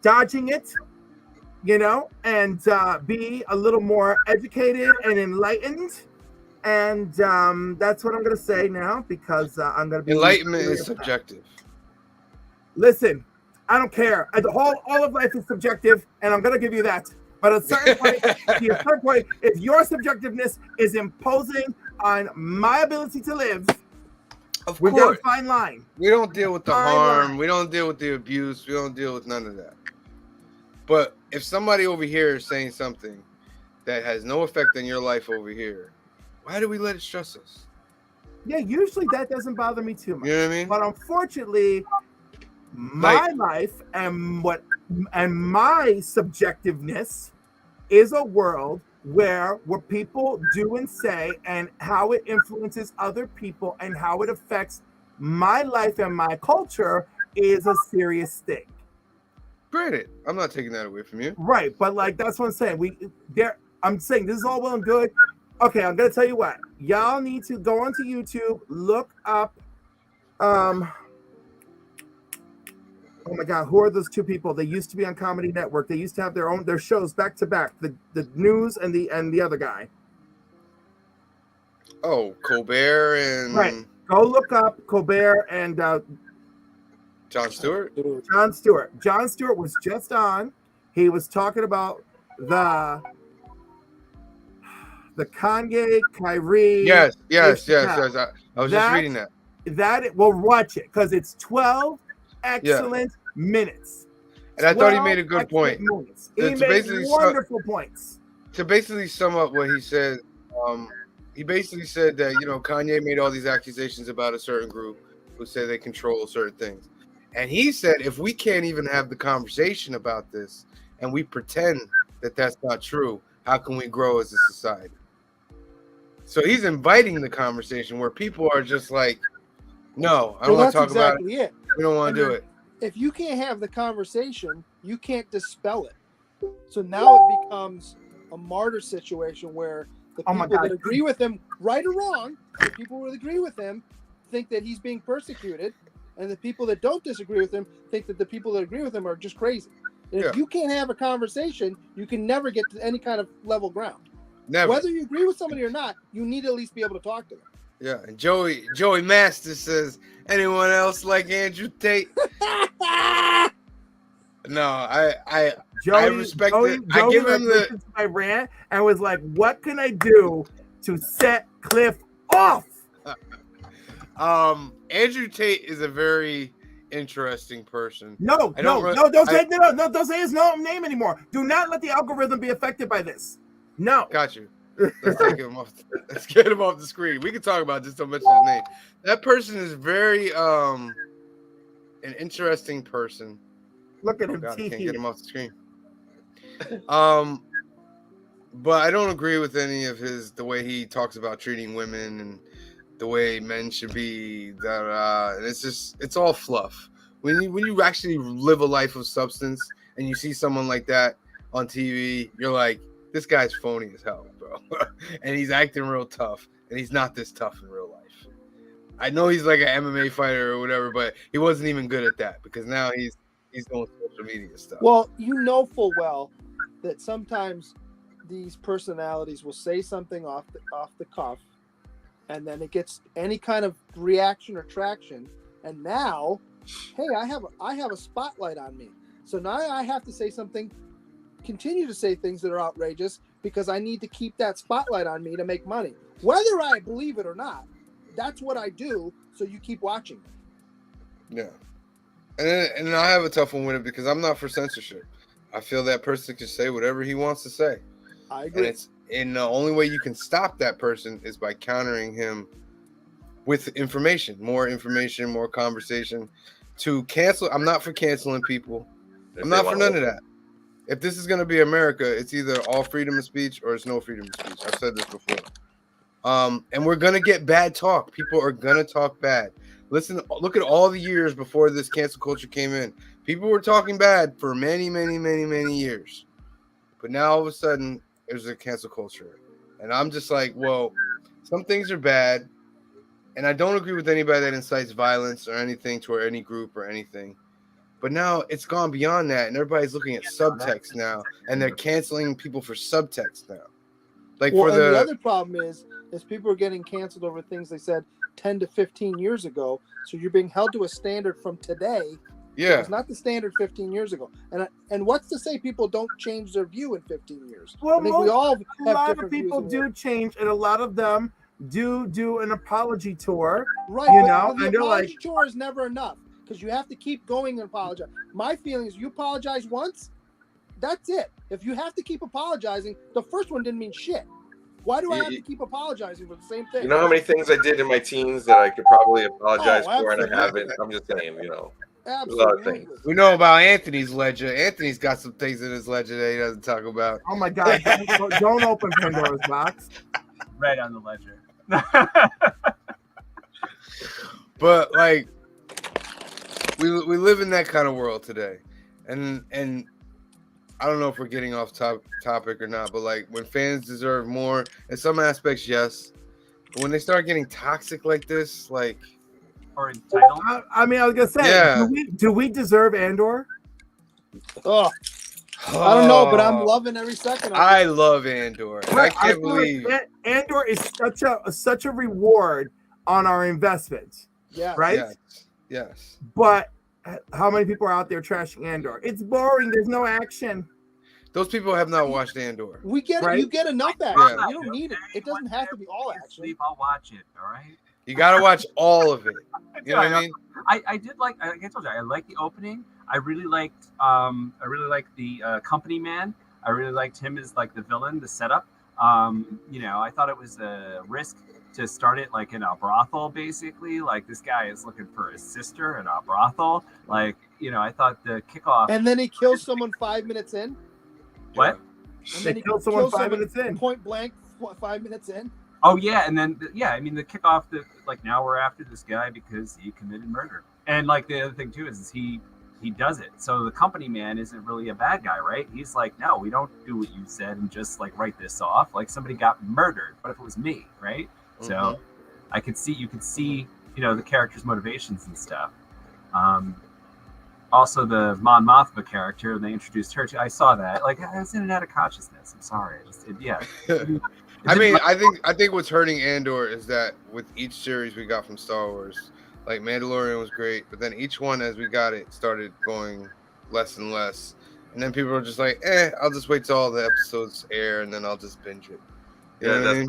dodging it, and be a little more educated and enlightened. And that's what I'm going to say now, because I'm going to be... Enlightenment is subjective. Listen, I don't care. All of life is subjective, and I'm going to give you that. But at a certain point, if your subjectiveness is imposing on my ability to live, we're down a fine line. We don't deal with the harm. We don't deal with the abuse. We don't deal with none of that. But if somebody over here is saying something that has no effect on your life over here, why do we let it stress us? Yeah, usually that doesn't bother me too much. You know what I mean? But unfortunately, my life and my subjectiveness is a world where what people do and say and how it influences other people and how it affects my life and my culture is a serious thing. Granted, I'm not taking that away from you. Right, but like that's what I'm saying. I'm saying this is all well and good. Okay, I'm gonna tell you what. Y'all need to go onto YouTube, look up. Oh my God, who are those two people? They used to be on Comedy Network. They used to have their shows back to back. The news and the other guy. Oh, Colbert and right. Go look up Colbert and Jon Stewart. Jon Stewart. Jon Stewart was just on. He was talking about the Kanye, Kyrie. Yes. I was just reading that. We'll watch it because it's 12 excellent minutes. And I thought he made a good point. He made wonderful points. To basically sum up what he said, he basically said that, Kanye made all these accusations about a certain group who say they control certain things. And he said, if we can't even have the conversation about this and we pretend that that's not true, how can we grow as a society? So he's inviting the conversation where people are just like, no, I don't want to talk about it. We don't want to do it. If you can't have the conversation, you can't dispel it. So now it becomes a martyr situation where the people that agree with him, right or wrong, the people that agree with him think that he's being persecuted, and the people that don't disagree with him think that the people that agree with him are just crazy. And if you can't have a conversation, you can never get to any kind of level ground. Never. Whether you agree with somebody or not, you need to at least be able to talk to them. Yeah, and Joey Master says, anyone else like Andrew Tate? No, I respect it. I give him the my rant and was like, what can I do to set Cliff off? Andrew Tate is a very interesting person. Don't say his name anymore. Do not let the algorithm be affected by this. No. Got you. Let's take him off. Let's get him off the screen. We can talk about just don't mention his name. That person is very an interesting person. Look at him. God, I can't get him off the screen. But I don't agree with any of the way he talks about treating women and the way men should be. It's all fluff. When you actually live a life of substance and you see someone like that on TV, you're like, this guy's phony as hell, bro. And he's acting real tough, and he's not this tough in real life. I know he's like an MMA fighter or whatever, but he wasn't even good at that because now he's doing social media stuff. Well, you know full well that sometimes these personalities will say something off the cuff, and then it gets any kind of reaction or traction, and now, hey, I have a spotlight on me, so now I have to say something, continue to say things that are outrageous because I need to keep that spotlight on me to make money, whether I believe it or not. That's what I do. So you keep watching. Yeah, and I have a tough one with it because I'm not for censorship. I feel that person can say whatever he wants to say. I agree. And the only way you can stop that person is by countering him with information, more conversation. To cancel, I'm not for canceling people. I'm not for none of that. If this is going to be America, it's either all freedom of speech or it's no freedom of speech. I've said this before. And we're going to get bad talk. People are going to talk bad. Listen, look at all the years before this cancel culture came in. People were talking bad for many, many, many, many years. But now all of a sudden, there's a cancel culture. And I'm just like, well, some things are bad. And I don't agree with anybody that incites violence or anything toward any group or anything. But now it's gone beyond that. And everybody's looking at subtext now. And they're canceling people for subtext now. Like well, for the other problem is people are getting canceled over things they said 10 to 15 years ago. So you're being held to a standard from today. Yeah. It's not the standard 15 years ago. And what's to say people don't change their view in 15 years? Well, I think we all have a lot different of people views do change, and a lot of them do an apology tour. Right. You but know, the and they're apology like, tour is never enough because you have to keep going and apologize. My feeling is you apologize once, that's it. If you have to keep apologizing, the first one didn't mean shit. Why do I have to keep apologizing for the same thing? You know how many things I did in my teens that I could probably apologize for and I absolutely. haven't? I'm just saying, you know. Absolutely. A lot of things. We know about Anthony's ledger. Anthony's got some things in his ledger that he doesn't talk about. oh my God, don't open Pandora's box. Right on the ledger. But like, we live in that kind of world today, and I don't know if we're getting off topic or not, but like when fans deserve more, in some aspects, yes. But when they start getting toxic like this, like, Or entitled. I mean, I was gonna say, Yeah. do we deserve Andor? Oh, I don't know, but I'm loving every second of it. I love Andor. I can't feel like believe. Andor is such a reward on our investment, Yeah. right? Yes. But how many people are out there trashing Andor? It's boring. There's no action. Those people have not watched Andor. We get Right? You get enough action. Yeah. You don't need it. It doesn't have to be all If I action. sleep, I'll watch it. All right. You got to watch all of it. You know what I mean? I did like I told you I liked the opening. I really liked the company man. I really liked him as like the villain, the setup. You know, I thought it was a risk to start it like in a brothel, basically. Like this guy is looking for his sister in a brothel. Like, you know, I thought the kickoff. And then he kills someone 5 minutes in. What? And They then he killed someone kills 5 minutes in. Point blank, 5 minutes in. Oh yeah, and then I mean the kickoff. Like now we're after this guy because he committed murder. And like the other thing too is he does it. So the company man isn't really a bad guy, right? He's like, no, we don't do what you said and just like write this off. Like somebody got murdered. What if it was me, right? So you could see, you know, the character's motivations and stuff. Also the Mon Mothma character, they introduced her. I saw that. Like it's in and out of consciousness. I'm sorry. I mean, I think what's hurting Andor is that with each series we got from Star Wars, like Mandalorian was great, but then each one as we got it started going less and less, and then people were just like, I'll just wait till all the episodes air and then I'll just binge it. You know what I mean?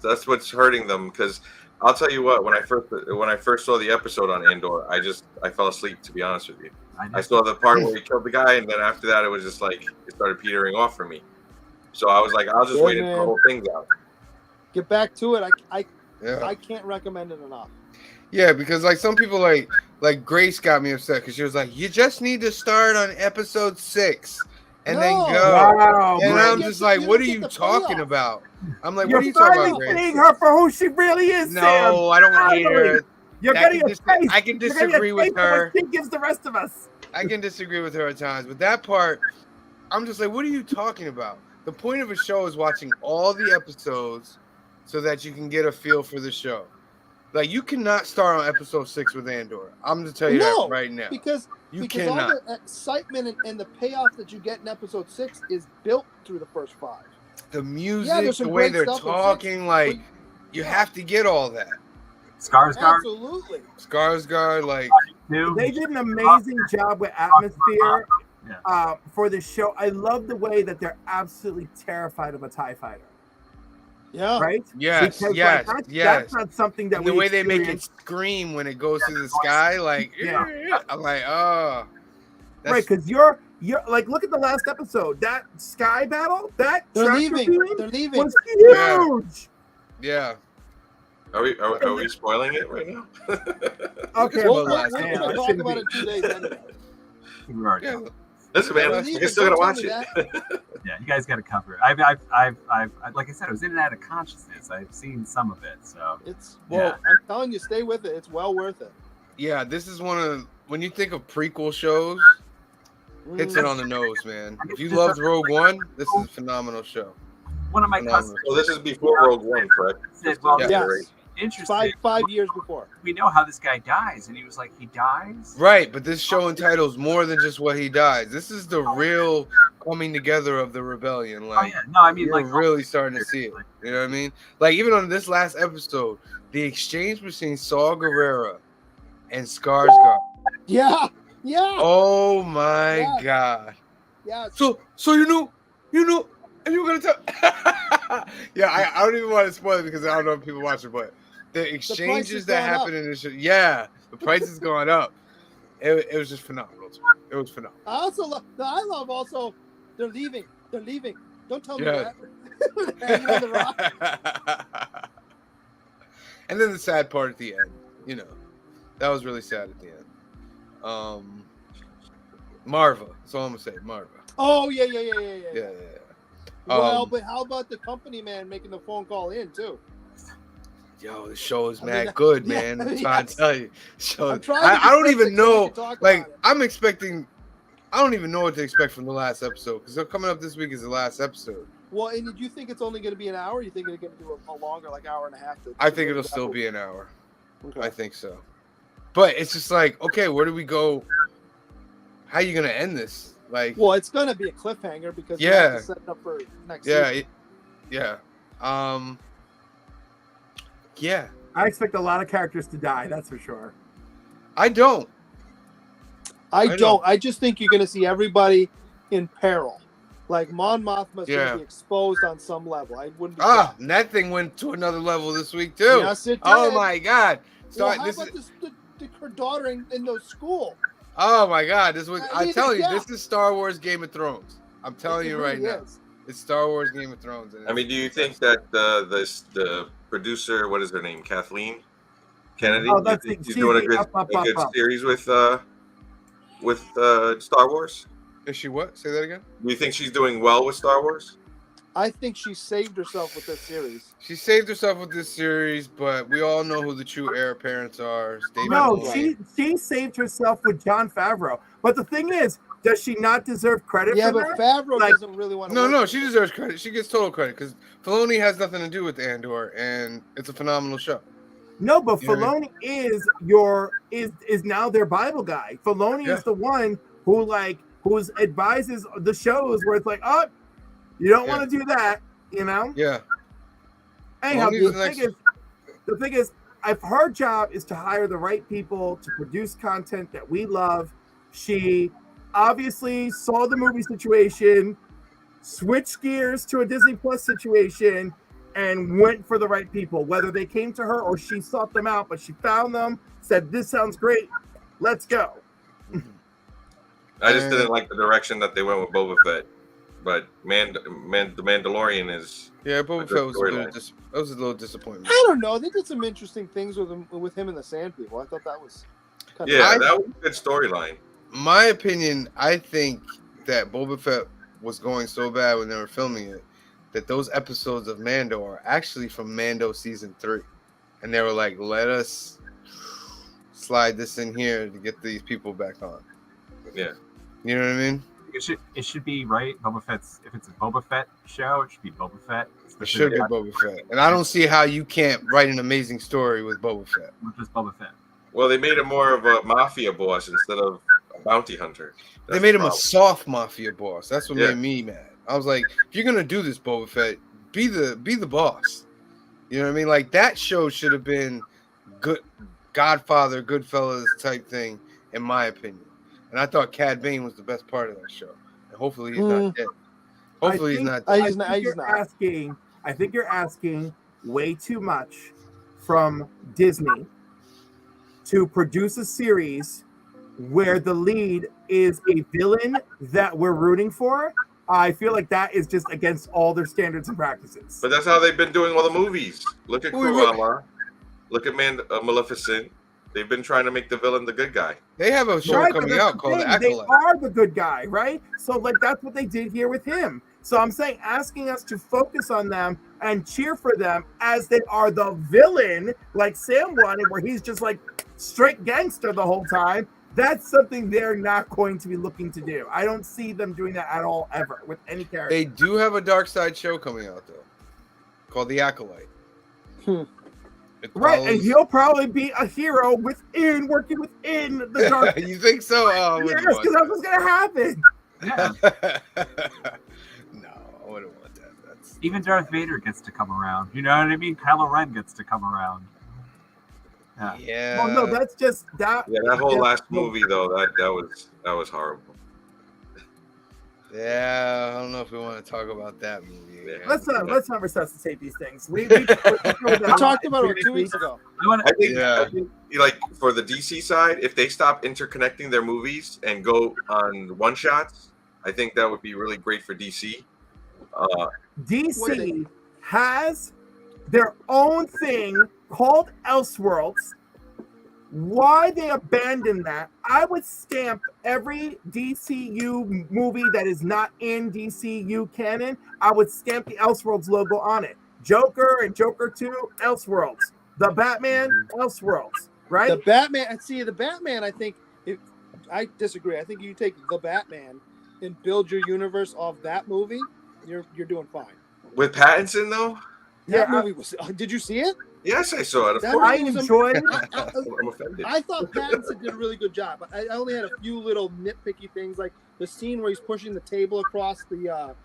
That's what's hurting them. Because I'll tell you what, when I first saw the episode on Andor, I fell asleep, to be honest with you. I saw the part where he killed the guy, and then after that, it was just like it started petering off for me. So I was like, I'll just wait until the whole thing's out. Get back to it. I Yeah. can't recommend it enough. Yeah, because like some people like Grace got me upset because she was like, you just need to start on episode 6 and then No. go. Wow, And Grace. I'm just like, what are get you the talking payoff. about? I'm like, You're what are you talking finally about, Grace? seeing her for who she really is, Sam. No, I don't want to hear it. You're I getting can a dis- taste. I can You're getting a disagree with taste of her. what she gives the rest of us. I can disagree with her at times, but that part, I'm just like, what are you talking about? The point of a show is watching all the episodes so that you can get a feel for the show. Like you cannot start on episode 6 with Andor. I'm gonna tell you No, that right now. because You because cannot. all the excitement and the payoff that you get in episode 6 is built through the first 5. The music, there's the some way great they're stuff in 6, talking, like but- you have to get all that. Skarsgård Absolutely. Skarsgård, like too. They did an amazing job with atmosphere Yeah. for the show. I love the way that they're absolutely terrified of a TIE fighter, Yeah. right? yes, Because, yes, that's, yes. that's not something that And the we way they make it experience. scream when it goes through the sky, like Yeah. I'm like, oh, that's, Right, because you're like, look at the last episode. That sky battle, that They're tractor leaving. beam They're leaving. was Yeah. huge. yeah. Are we spoiling it right now? Okay, Well, We're last going yeah, to it talk shouldn't about be. it in 2 days anyway. We already Yeah. know. Listen, man, They're you leaving. still gotta Don't watch tell me it. Yeah, you guys got to cover it. I've like I said, it was in and out of consciousness. I've seen some of it, so It's Yeah. I'm telling you, stay with it. It's well worth it. Yeah, this is one of when you think of prequel shows, hits it on the nose, man. If you loved Rogue One, this is a phenomenal show. one of my Phenomenal. cousins Well, this is before Rogue One, correct? said, "Well, Yeah. this is interesting. 5 years before. We know how this guy dies," and he was like, "He dies." Right, but this show entitles more than just what he dies. This is the real coming together of the rebellion. Oh Like yeah, no, I mean you're like really starting to see it. You know what I mean? Like even on this last episode, the exchange between Saw Gerrera and Skarsgård. Yeah. Yeah. Oh my Yeah. god. Yeah. So you know, and you were gonna tell. Yeah, I don't even want to spoil it because I don't know if people watch it, but the exchanges has that gone happen in this show, yeah, the price has gone up. It was just phenomenal. It was phenomenal. I love also. They're leaving. They're leaving. Don't tell me Yeah. that. They're hanging on the rock. And then the sad part at the end, you know, that was really sad at the end. Marva. That's all I'm gonna say. Marva. Oh yeah. Yeah. Well, but how about the company man making the phone call in too? Yo, the show is I mad mean, good, yeah, man. I'm trying to tell you. So I'm trying to I don't be even quick so we know. can talk Like about it. I'm expecting. I don't even know what to expect from the last episode because coming up this week is the last episode. Well, and did you think it's only going to be an hour? You think it's going to do a longer, like hour and a half? I think it'll still be an hour. Okay. I think so. But it's just like, okay, where do we go? How are you gonna end this? Like, Well, it's going to be a cliffhanger because you Yeah. have to set it up for next yeah, season. yeah. Yeah. I expect a lot of characters to die. That's for sure. I don't. I know. don't. I just think you're going to see everybody in peril. Like Mon Mothma's going Yeah. to be exposed on some level. I wouldn't be. And that thing went to another level this week too. Yes, it Oh did. my god. So Well, how this about is. her daughter in the school? Oh my god. This was. I I'm mean, telling you, yeah. this is Star Wars Game of Thrones. I'm telling It you right really now. is. It's Star Wars Game of Thrones. And I mean, do you think that the producer, what is her name, Kathleen Kennedy, Oh, that's you think it. she's She's doing the a good up. series with Star Wars? Is she what? Say that again. Do you think she's doing well with Star Wars? I think she saved herself with this series. She saved herself with this series, but we all know who the true heir apparents are. It's David No, Filoni. she saved herself with Jon Favreau. But the thing is, does she not deserve credit Yeah, for but that? Favreau Like- doesn't really want to. No, she deserves credit. She gets total credit because Filoni has nothing to do with Andor, and it's a phenomenal show. No, but You know what I Filoni is now their Bible guy. Filoni Yeah. is the one who advises the shows where it's like, oh, you don't Yeah. want to do that, you know. Yeah, Anyhow, Filoni's the the next- thing is, if her job is to hire the right people to produce content that we love, she obviously saw the movie situation, switched gears to a Disney Plus situation, and went for the right people. Whether they came to her or she sought them out, but she found them, said, "This sounds great, let's go." I just didn't like the direction that they went with Boba Fett, but the Mandalorian is. yeah. Boba Good Fett was storyline. that was a little disappointment. I don't know. They did some interesting things with him and the Sand People. I thought that was. Kind Yeah, I- that was a good storyline. My opinion, I think that Boba Fett was going so bad when they were filming it that those episodes of Mando are actually from Mando season 3, and they were like, "Let us slide this in here to get these people back on." Yeah. You know what I mean? It should be right. Boba Fett's, if it's a Boba Fett show, it should be Boba Fett. It should be Boba Fett, and I don't see how you can't write an amazing story with Boba Fett. Just Boba Fett. Well, they made him more of a mafia boss instead of a bounty hunter. They made him a soft mafia boss. That's what Yeah. made me mad. I was like, if you're gonna do this, Boba Fett, be the boss. You know what I mean? Like that show should have been good, Godfather, Goodfellas type thing, in my opinion. And I thought Cad Bane was the best part of that show. And hopefully he's not dead. Hopefully he's not dead. I think you're asking way too much from Disney to produce a series where the lead is a villain that we're rooting for. I feel like that is just against all their standards and practices. But that's how they've been doing all the movies. Look at Cruella. Look at Maleficent. They've been trying to make the villain the good guy. They have a show coming out called The Acolyte. They are the good guy, right? So like that's what they did here with him. So I'm saying asking us to focus on them and cheer for them as they are the villain, like Sam wanted, where he's just like straight gangster the whole time. That's something they're not going to be looking to do. I don't see them doing that at all, ever, with any character. They do have a Dark Side show coming out though, called The Acolyte. Right, and he'll probably be a hero working within the dark. You think so? Oh, yes, because that's what's gonna happen. Yeah. No, I wouldn't want that. Even Darth Vader gets to come around. You know what I mean? Kylo Ren gets to come around. Yeah. Well, no, that's just that. Yeah, that whole last movie though, that was horrible. Yeah, I don't know if we want to talk about that movie. Yeah. Let's not resuscitate these things. We talked about it 2 weeks ago. I think like for the DC side, if they stop interconnecting their movies and go on one shots, I think that would be really great for DC. DC has their own thing called Elseworlds. Why they abandoned that, I would stamp every DCU movie that is not in DCU canon. I would stamp the Elseworlds logo on it. Joker and Joker 2, Elseworlds. The Batman, Elseworlds. Right? The Batman, I think, I disagree. I think you take the Batman and build your universe off that movie, you're doing fine. With Pattinson though? That movie was. Did you see it? Yes, I saw it. I enjoyed it. I'm offended. I thought Pattinson did a really good job. I only had a few little nitpicky things, like the scene where he's pushing the table across the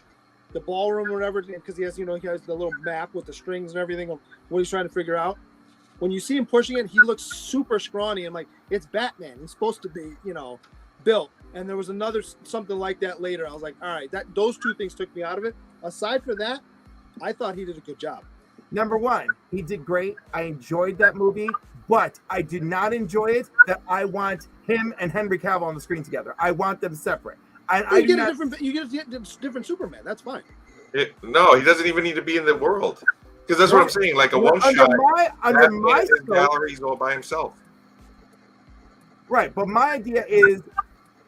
ballroom or whatever, because he has the little map with the strings and everything of what he's trying to figure out. When you see him pushing it, he looks super scrawny. I'm like, it's Batman. He's supposed to be, built. And there was another something like that later. I was like, all right, those two things took me out of it. Aside from that, I thought he did a good job. Number one, he did great. I enjoyed that movie, but I did not enjoy it that I want him and Henry Cavill on the screen together. I want them separate. You get a different Superman. That's fine. No, he doesn't even need to be in the world. Because that's what I'm saying. Like a one shot. Under my scope, gallery's all by himself. Right, but my idea is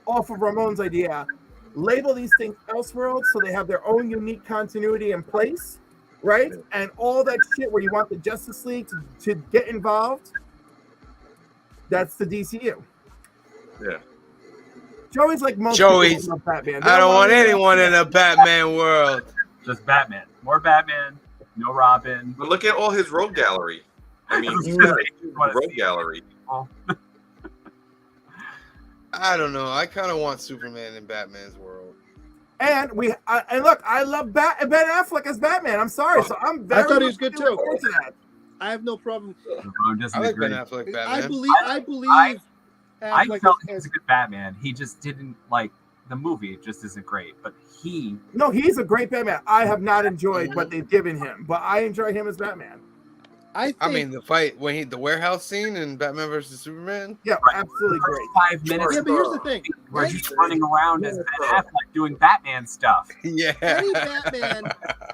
off of Ramon's idea. Label these things Elseworlds so they have their own unique continuity in place. Right? And all that shit where you want the Justice League to get involved, that's the DCU. Yeah. Joey's like most Joey's. people love Batman. I don't want anyone in a Batman world. Just Batman. More Batman. No Robin. But look at all his rogue gallery. I mean, he's got a huge rogue gallery. I don't know. I kind of want Superman in Batman's world. And look, I love Ben Affleck as Batman. I'm sorry, so I'm very. I thought he was good too. To that. I have no problem. I like Ben Affleck Batman. I believe. I felt he was a good Batman. He just didn't like the movie. It just isn't great. But he's a great Batman. I have not enjoyed what they've given him, but I enjoy him as Batman. I mean, the fight when the warehouse scene in Batman versus Superman. Yeah, absolutely great. 5 minutes. Yeah, but here's the thing: we're just running around as Ben Affleck doing Batman stuff. Yeah. Any Batman,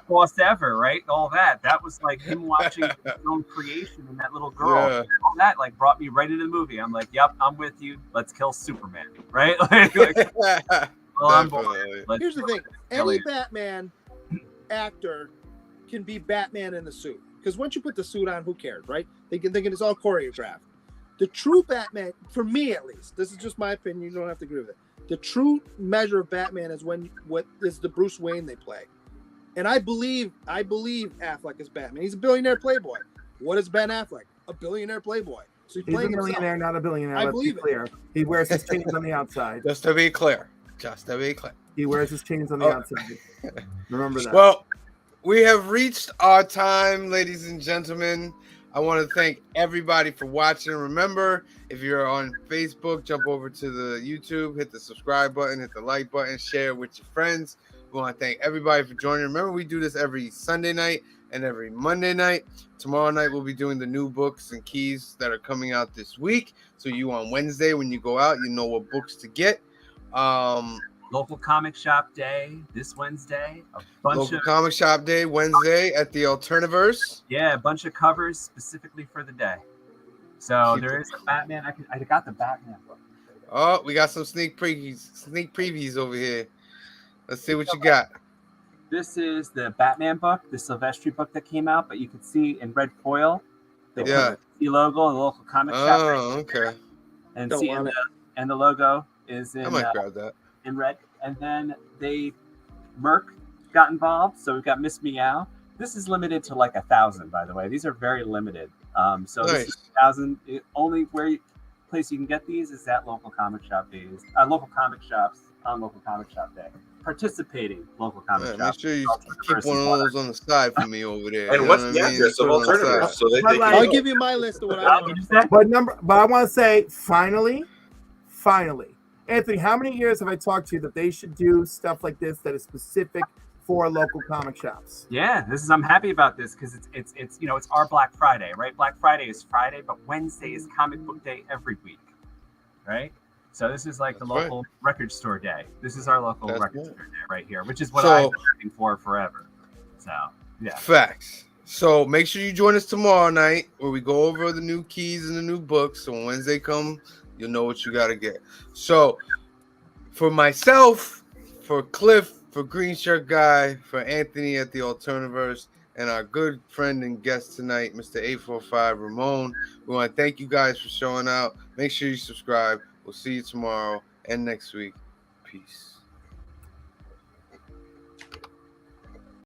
Boss ever, right? All that. That was like him watching his own creation and that little girl. Yeah. All that like brought me right into the movie. I'm like, yep, I'm with you. Let's kill Superman, right? I'm bored. Here's the thing: any Batman actor can be Batman in the suit. Because once you put the suit on, who cares, right? They can it's all choreographed. The true Batman, for me at least, this is just my opinion, you don't have to agree with it. The true measure of Batman is what is the Bruce Wayne they play. And I believe Affleck is Batman. He's a billionaire playboy. What is Ben Affleck? A billionaire playboy. So he's a millionaire, not a billionaire. I Let's believe be clear. He wears his chains on the outside. Just to be clear. He wears his chains on the outside. Remember that. Well, we have reached our time, ladies and gentlemen. I want to thank everybody for watching. Remember, if you're on Facebook, jump over to the YouTube, hit the subscribe button, hit the like button, share it with your friends. We want to thank everybody for joining. Remember, we do this every Sunday night and every Monday night. Tomorrow night, we'll be doing the new books and keys that are coming out this week. So you on Wednesday, when you go out, you know what books to get. Local comic shop day this Wednesday. Local comic shop day Wednesday at the Alterniverse. Yeah, a bunch of covers specifically for the day. So there is a Batman. I got the Batman book. Oh, we got some sneak previews over here. Let's see what you got. This is the Batman book, the Silvestri book that came out, but you can see in red foil. They put the logo of the local comic shop. Oh, okay. And the logo is in. I might grab that. In red, and then Merc got involved, so we've got Miss Meow. This is limited to like 1,000, by the way. These are very limited. So nice. This is 1,000. Only place you can get these is at local comic shop days, local comic shops on local comic shop day. Participating local comic shops. Make sure you keep one of those on the side for me over there. And what's the address of Alterniverse? So I'll give you my list of what I want. But I want to say, finally. Anthony, how many years have I talked to you that they should do stuff like this that is specific for local comic shops? Yeah, I'm happy about this because it's it's our Black Friday, right? Black Friday is Friday, but Wednesday is comic book day every week, right? So this is like the local record store day. This is our local record store day right here, which is what I've been looking for forever. So yeah, facts. So make sure you join us tomorrow night where we go over the new keys and the new books. So when Wednesday comes, you'll know what you got to get. So for myself, for Cliff, for Green Shirt Guy, for Anthony at the Alterniverse, and our good friend and guest tonight, Mr. 845 Ramon, we want to thank you guys for showing out. Make sure you subscribe. We'll see you tomorrow and next week. Peace.